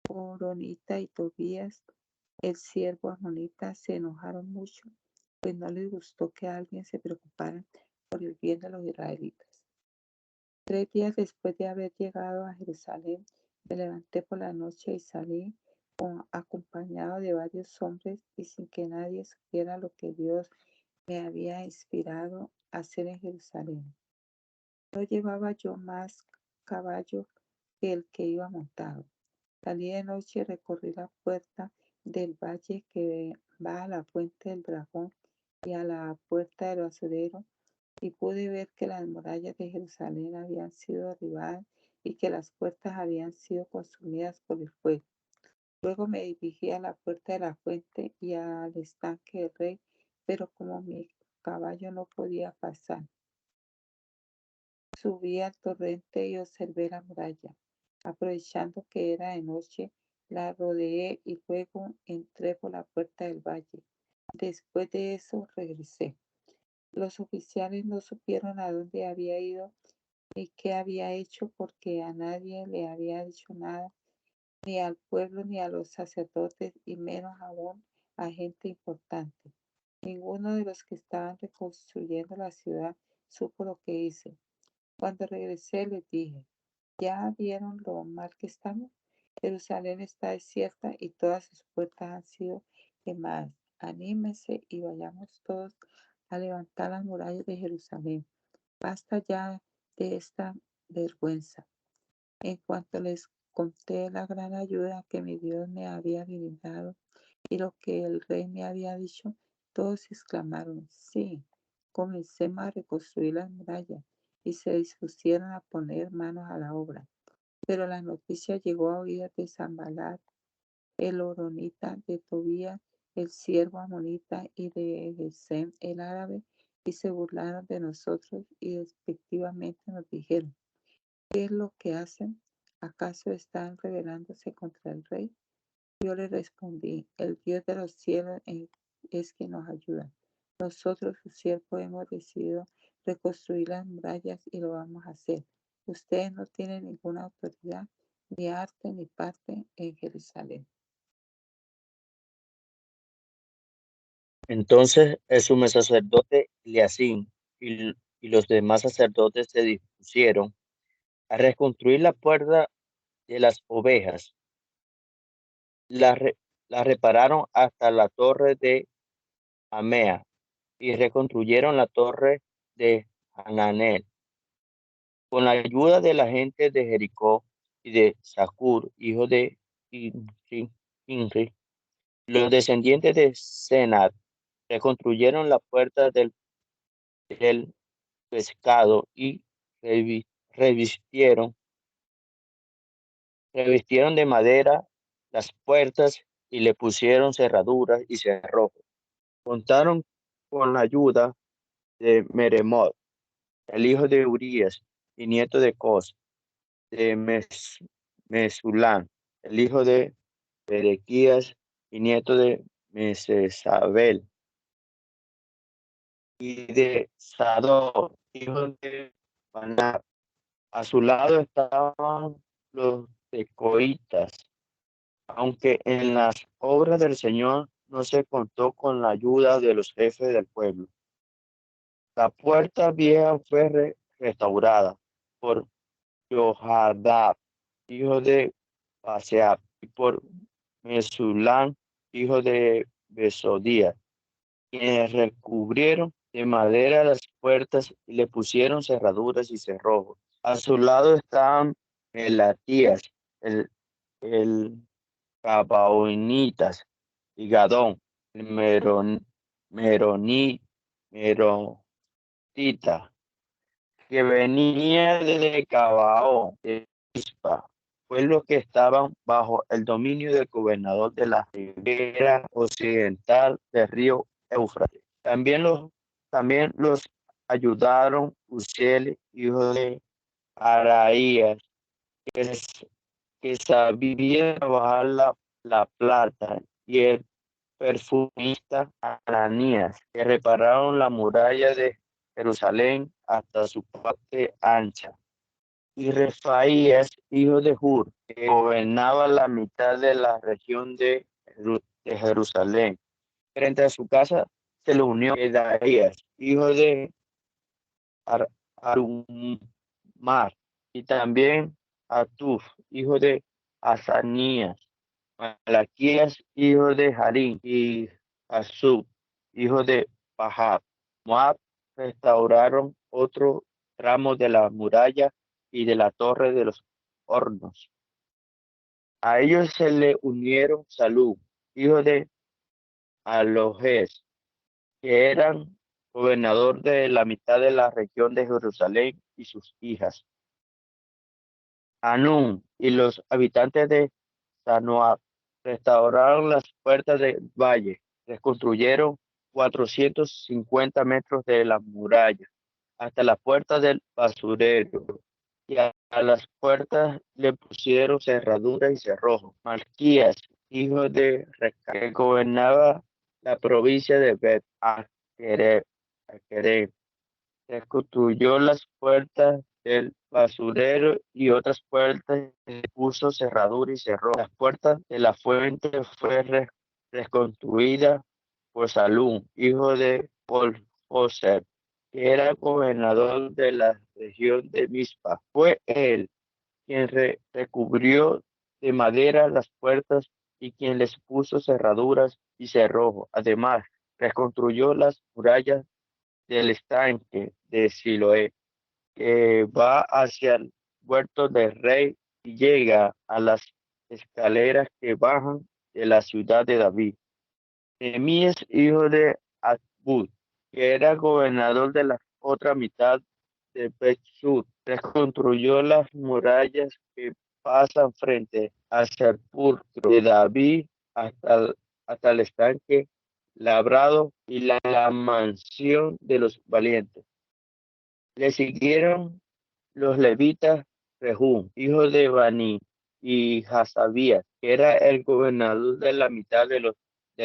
horonita, y Tobías, el siervo amonita, se enojaron mucho, pues no les gustó que alguien se preocupara por el bien de los israelitas. 3 días después de haber llegado a Jerusalén, me levanté por la noche y salí acompañado de varios hombres y sin que nadie supiera lo que Dios me había inspirado a hacer en Jerusalén. No llevaba yo más caballo que el que iba montado. Salí de noche y recorrí la puerta del valle que va a la fuente del dragón y a la puerta del basurero, y pude ver que las murallas de Jerusalén habían sido derribadas y que las puertas habían sido consumidas por el fuego. Luego me dirigí a la puerta de la fuente y al estanque del rey, pero como mi caballo no podía pasar, subí al torrente y observé la muralla. Aprovechando que era de noche, la rodeé y luego entré por la puerta del valle. Después de eso regresé. Los oficiales no supieron a dónde había ido ni qué había hecho, porque a nadie le había dicho nada, ni al pueblo ni a los sacerdotes, y menos aún a gente importante. Ninguno de los que estaban reconstruyendo la ciudad supo lo que hice. Cuando regresé les dije: ¿Ya vieron lo mal que estamos? Jerusalén está desierta y todas sus puertas han sido quemadas. Anímense y vayamos todos a levantar las murallas de Jerusalén. Basta ya de esta vergüenza. En cuanto les conté la gran ayuda que mi Dios me había brindado y lo que el rey me había dicho, todos exclamaron: sí, comencemos a reconstruir las murallas, y se dispusieron a poner manos a la obra. Pero la noticia llegó a oídos de Sanballat, el horonita, de Tobías, el siervo amonita, y de Gesem, el árabe, y se burlaron de nosotros y despectivamente nos dijeron: ¿qué es lo que hacen? ¿Acaso están rebelándose contra el rey? Yo le respondí: el Dios de los cielos es quien nos ayuda. Nosotros, sus siervos, hemos decidido reconstruir las murallas y lo vamos a hacer. Ustedes no tienen ninguna autoridad, ni arte, ni parte en Jerusalén. Entonces el sumo sacerdote Eliacim y los demás sacerdotes se dispusieron a reconstruir la puerta de las ovejas. La, re- la repararon hasta la torre de Amea y reconstruyeron la torre de Hananel. Con la ayuda de la gente de Jericó y de Sacur, hijo de Inri, los descendientes de Senat reconstruyeron la puerta del pescado y revi- revistieron, revistieron de madera las puertas y le pusieron cerraduras y cerrojos. Contaron con la ayuda de Meremot, el hijo de Urías y nieto de Cos, de Mesulán, el hijo de Berequías y nieto de Mesesabel, y de Sadok, hijo de Baná. A su lado estaban los tecoitas, aunque en las obras del Señor no se contó con la ayuda de los jefes del pueblo. La puerta vieja fue restaurada por Johadab, hijo de Paseab, y por Mesulán, hijo de Besodías, quienes recubrieron de madera las puertas y le pusieron cerraduras y cerrojos. A su lado estaban Melatías, el Gabaonitas, y Gadón, el Meroni, Meronita, que venía de Gabaón, de Pispa, pueblos que estaban bajo el dominio del gobernador de la ribera occidental del río Éufrates. También los ayudaron Uziel, hijo de Araías, que, que sabía trabajar la plata, y el perfumista Ananías, que repararon la muralla de Jerusalén hasta su parte ancha. Y Refaías, hijo de Hur, que gobernaba la mitad de la región de Jerusalén. Frente a su casa se le unió Edaías, hijo de Arumar, y también Atuf, hijo de Asanías, Malaquías, hijo de Harim, y Azub, hijo de Pahab. Moab restauraron otro tramo de la muralla y de la torre de los hornos. A ellos se le unieron Salú, hijo de Alojes, que eran gobernador de la mitad de la región de Jerusalén, y sus hijas. Anún y los habitantes de Sanoa restauraron las puertas del valle, reconstruyeron 450 metros de la muralla hasta la puerta del basurero, y a las puertas le pusieron cerradura y cerrojo. Malquías, hijo de Reca, que gobernaba la provincia de Bet Aquerem, reconstruyó las puertas del basurero y otras puertas, puso cerradura y cerró. Las puertas de la fuente fue reconstruida por Salum, hijo de Polhoser, que era gobernador de la región de Mizpa. Fue él quien recubrió de madera las puertas y quien les puso cerraduras y cerrojo. Además, reconstruyó las murallas del estanque de Siloé, que va hacia el huerto del rey y llega a las escaleras que bajan de la ciudad de David. Nehemías, hijo de Azbud, que era gobernador de la otra mitad de Bet-Sur, reconstruyó las murallas que pasan frente al sepulcro de David hasta el estanque labrado y la mansión de los valientes. Le siguieron los levitas Rehum, hijo de Bani, y Hasabías, que era el gobernador de la mitad de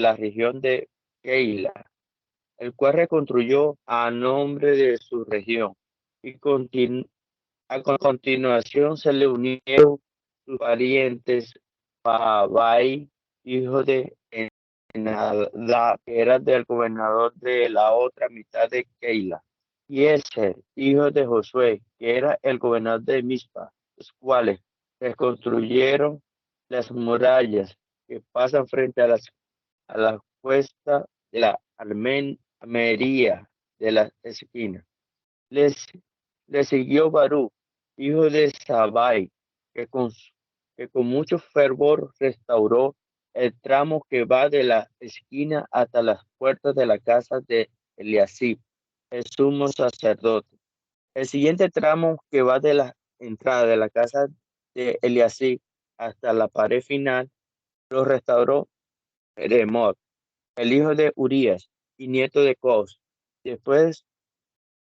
la región de Keila, el cual reconstruyó a nombre de su región. Y a continuación se le unieron sus parientes Babai, hijo de Nadab, que era del gobernador de la otra mitad de Keila, y Ezer, hijo de Josué, que era el gobernador de Mizpa, los cuales reconstruyeron las murallas que pasan frente a la cuesta de la Armería de la esquina. Les, le siguió Barú, hijo de Sabai, que con mucho fervor restauró el tramo que va de la esquina hasta las puertas de la casa de Eliasib, el sumo sacerdote. El siguiente tramo que va de la entrada de la casa de Eliasib hasta la pared final lo restauró Jeremot, el hijo de Urías y nieto de Cos. Después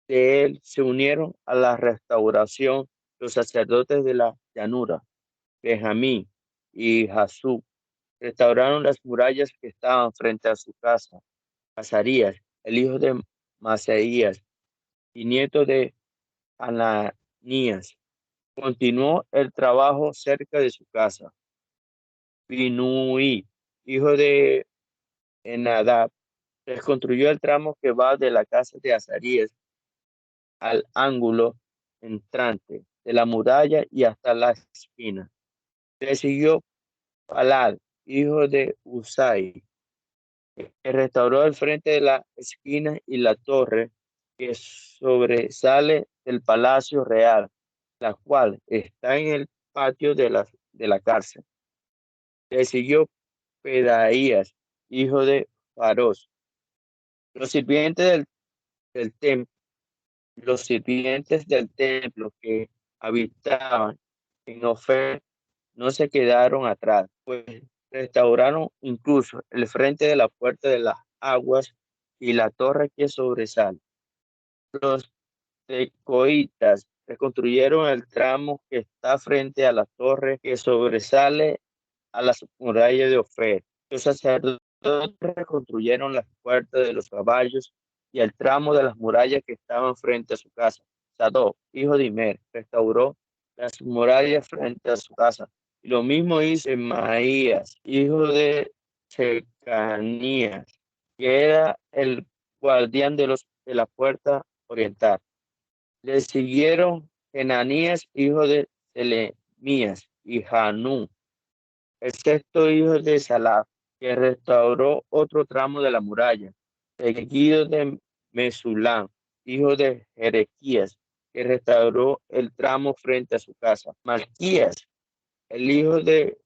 de él se unieron a la restauración los sacerdotes de la llanura, Benjamín y Jasub. Restauraron las murallas que estaban frente a su casa. Azarías, el hijo de Maseías y nieto de Ananías, continuó el trabajo cerca de su casa. Binui, hijo de Enadab, reconstruyó el tramo que va de la casa de Azarías al ángulo entrante de la muralla y hasta la esquina. Le siguió Palal, hijo de Usai, que restauró el frente de la esquina y la torre que sobresale del palacio real, la cual está en el patio de la cárcel. Le siguió Pedaías, hijo de Faros. Los sirvientes del templo Los sirvientes del templo que habitaban en Ofel no se quedaron atrás, pues restauraron incluso el frente de la puerta de las aguas y la torre que sobresale. Los tecoitas reconstruyeron el tramo que está frente a la torre que sobresale a las murallas de Ofel. Los sacerdotes reconstruyeron las puertas de los caballos y el tramo de las murallas que estaban frente a su casa. Sadoc, hijo de Imer, restauró las murallas frente a su casa. Y lo mismo hizo Maías, hijo de Secanías, que era el guardián de la puerta oriental. Le siguieron Enanías, hijo de Selemías, y Hanún, el sexto hijo de Salaf, que restauró otro tramo de la muralla, seguido de Mesulán, hijo de Jerequías, que restauró el tramo frente a su casa. Malquías, el hijo de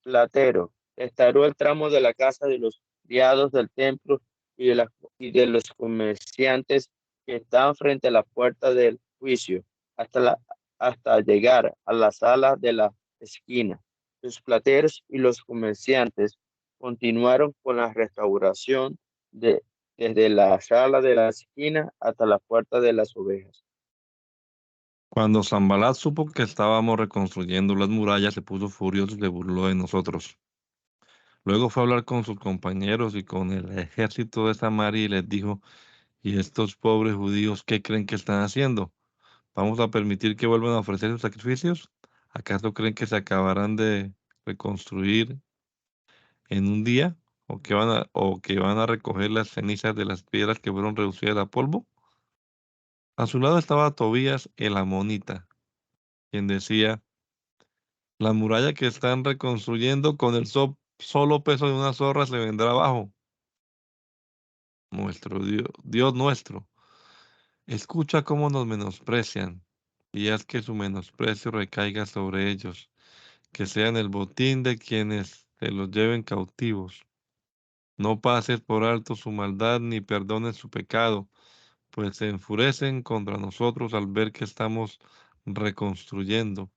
Platero, restauró el tramo de la casa de los criados del templo y de los comerciantes que estaban frente a la puerta del juicio, hasta llegar a la sala de la esquina. Los plateros y los comerciantes continuaron con la restauración desde la sala de la esquina hasta la puerta de las ovejas. Cuando Sanbalat supo que estábamos reconstruyendo las murallas, se puso furioso y se burló de nosotros. Luego fue a hablar con sus compañeros y con el ejército de Samaria y les dijo: ¿Y estos pobres judíos qué creen que están haciendo? ¿Vamos a permitir que vuelvan a ofrecer sus sacrificios? ¿Acaso creen que se acabarán de reconstruir en un día? ¿O que van a recoger las cenizas de las piedras que fueron reducidas a polvo? A su lado estaba Tobías el amonita, quien decía: la muralla que están reconstruyendo con el solo peso de una zorra se vendrá abajo. Nuestro Dios nuestro, escucha cómo nos menosprecian y haz que su menosprecio recaiga sobre ellos, que sean el botín de quienes se los lleven cautivos. No pases por alto su maldad ni perdones su pecado, pues se enfurecen contra nosotros al ver que estamos reconstruyendo.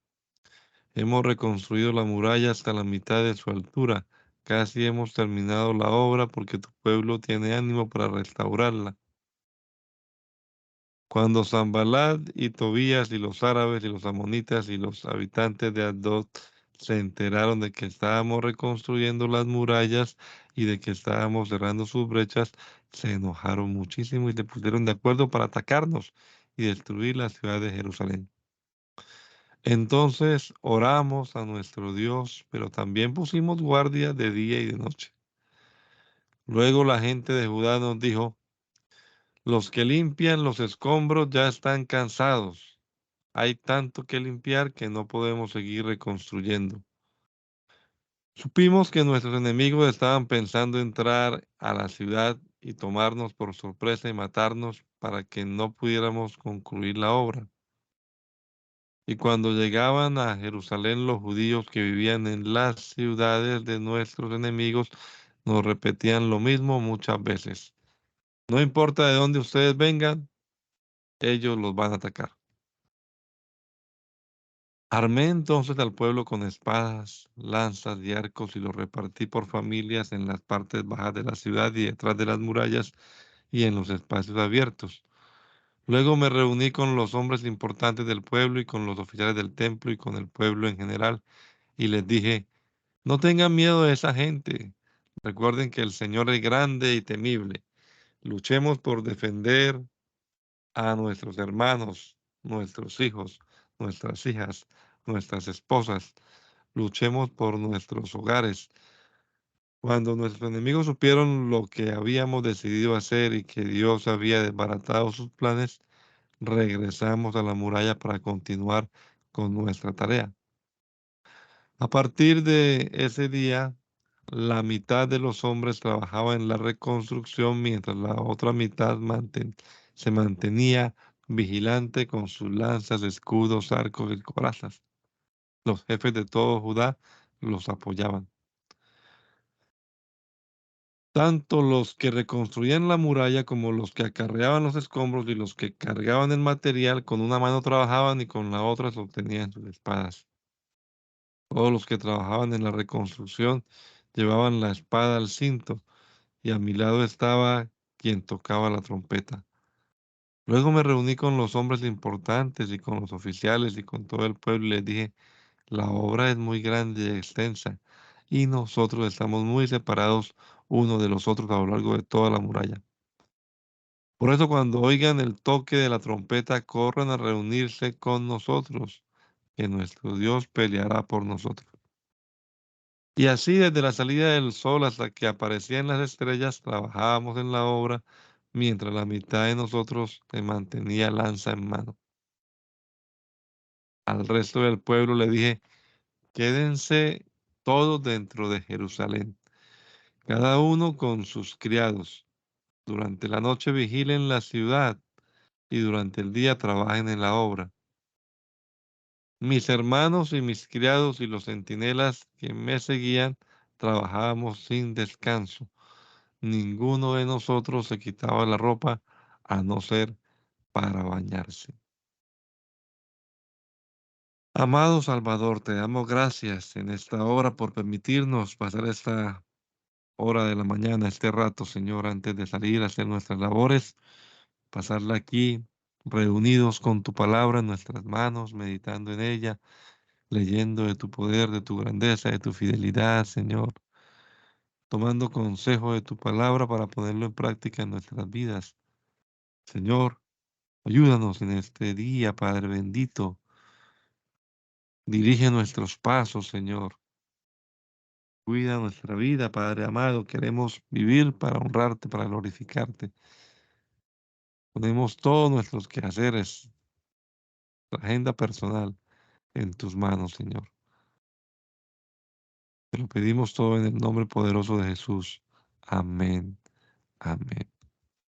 Hemos reconstruido la muralla hasta la mitad de su altura. Casi hemos terminado la obra porque tu pueblo tiene ánimo para restaurarla. Cuando Sanballat y Tobías y los árabes y los amonitas y los habitantes de Asdod se enteraron de que estábamos reconstruyendo las murallas y de que estábamos cerrando sus brechas, se enojaron muchísimo y se pusieron de acuerdo para atacarnos y destruir la ciudad de Jerusalén. Entonces oramos a nuestro Dios, pero también pusimos guardia de día y de noche. Luego la gente de Judá nos dijo: los que limpian los escombros ya están cansados. Hay tanto que limpiar que no podemos seguir reconstruyendo. Supimos que nuestros enemigos estaban pensando entrar a la ciudad y tomarnos por sorpresa y matarnos para que no pudiéramos concluir la obra. Y cuando llegaban a Jerusalén los judíos que vivían en las ciudades de nuestros enemigos, nos repetían lo mismo muchas veces. No importa de dónde ustedes vengan, ellos los van a atacar. Armé entonces al pueblo con espadas, lanzas y arcos y los repartí por familias en las partes bajas de la ciudad y detrás de las murallas y en los espacios abiertos. Luego me reuní con los hombres importantes del pueblo y con los oficiales del templo y con el pueblo en general y les dije: no tengan miedo de esa gente. Recuerden que el Señor es grande y temible. Luchemos por defender a nuestros hermanos, nuestros hijos, nuestras hijas, nuestras esposas. Luchemos por nuestros hogares. Cuando nuestros enemigos supieron lo que habíamos decidido hacer y que Dios había desbaratado sus planes, regresamos a la muralla para continuar con nuestra tarea. A partir de ese día, la mitad de los hombres trabajaba en la reconstrucción mientras la otra mitad se mantenía vigilante con sus lanzas, escudos, arcos y corazas. Los jefes de todo Judá los apoyaban. Tanto los que reconstruían la muralla como los que acarreaban los escombros y los que cargaban el material, con una mano trabajaban y con la otra sostenían sus espadas. Todos los que trabajaban en la reconstrucción llevaban la espada al cinto, y a mi lado estaba quien tocaba la trompeta. Luego me reuní con los hombres importantes y con los oficiales y con todo el pueblo y les dije: la obra es muy grande y extensa, y nosotros estamos muy separados unos de los otros a lo largo de toda la muralla. Por eso, cuando oigan el toque de la trompeta, corran a reunirse con nosotros, que nuestro Dios peleará por nosotros. Y así, desde la salida del sol hasta que aparecían las estrellas, trabajábamos en la obra, mientras la mitad de nosotros se mantenía lanza en mano. Al resto del pueblo le dije: quédense todos dentro de Jerusalén, cada uno con sus criados. Durante la noche vigilen la ciudad y durante el día trabajen en la obra. Mis hermanos y mis criados y los centinelas que me seguían trabajábamos sin descanso. Ninguno de nosotros se quitaba la ropa a no ser para bañarse. Amado Salvador, te damos gracias en esta hora por permitirnos pasar esta hora de la mañana, este rato, Señor, antes de salir a hacer nuestras labores, pasarla aquí reunidos con tu palabra en nuestras manos, meditando en ella, leyendo de tu poder, de tu grandeza, de tu fidelidad, Señor, tomando consejo de tu palabra para ponerlo en práctica en nuestras vidas. Señor, ayúdanos en este día, Padre bendito. Dirige nuestros pasos, Señor. Cuida nuestra vida, Padre amado. Queremos vivir para honrarte, para glorificarte. Ponemos todos nuestros quehaceres, la agenda personal en tus manos, Señor. Te lo pedimos todo en el nombre poderoso de Jesús. Amén. Amén.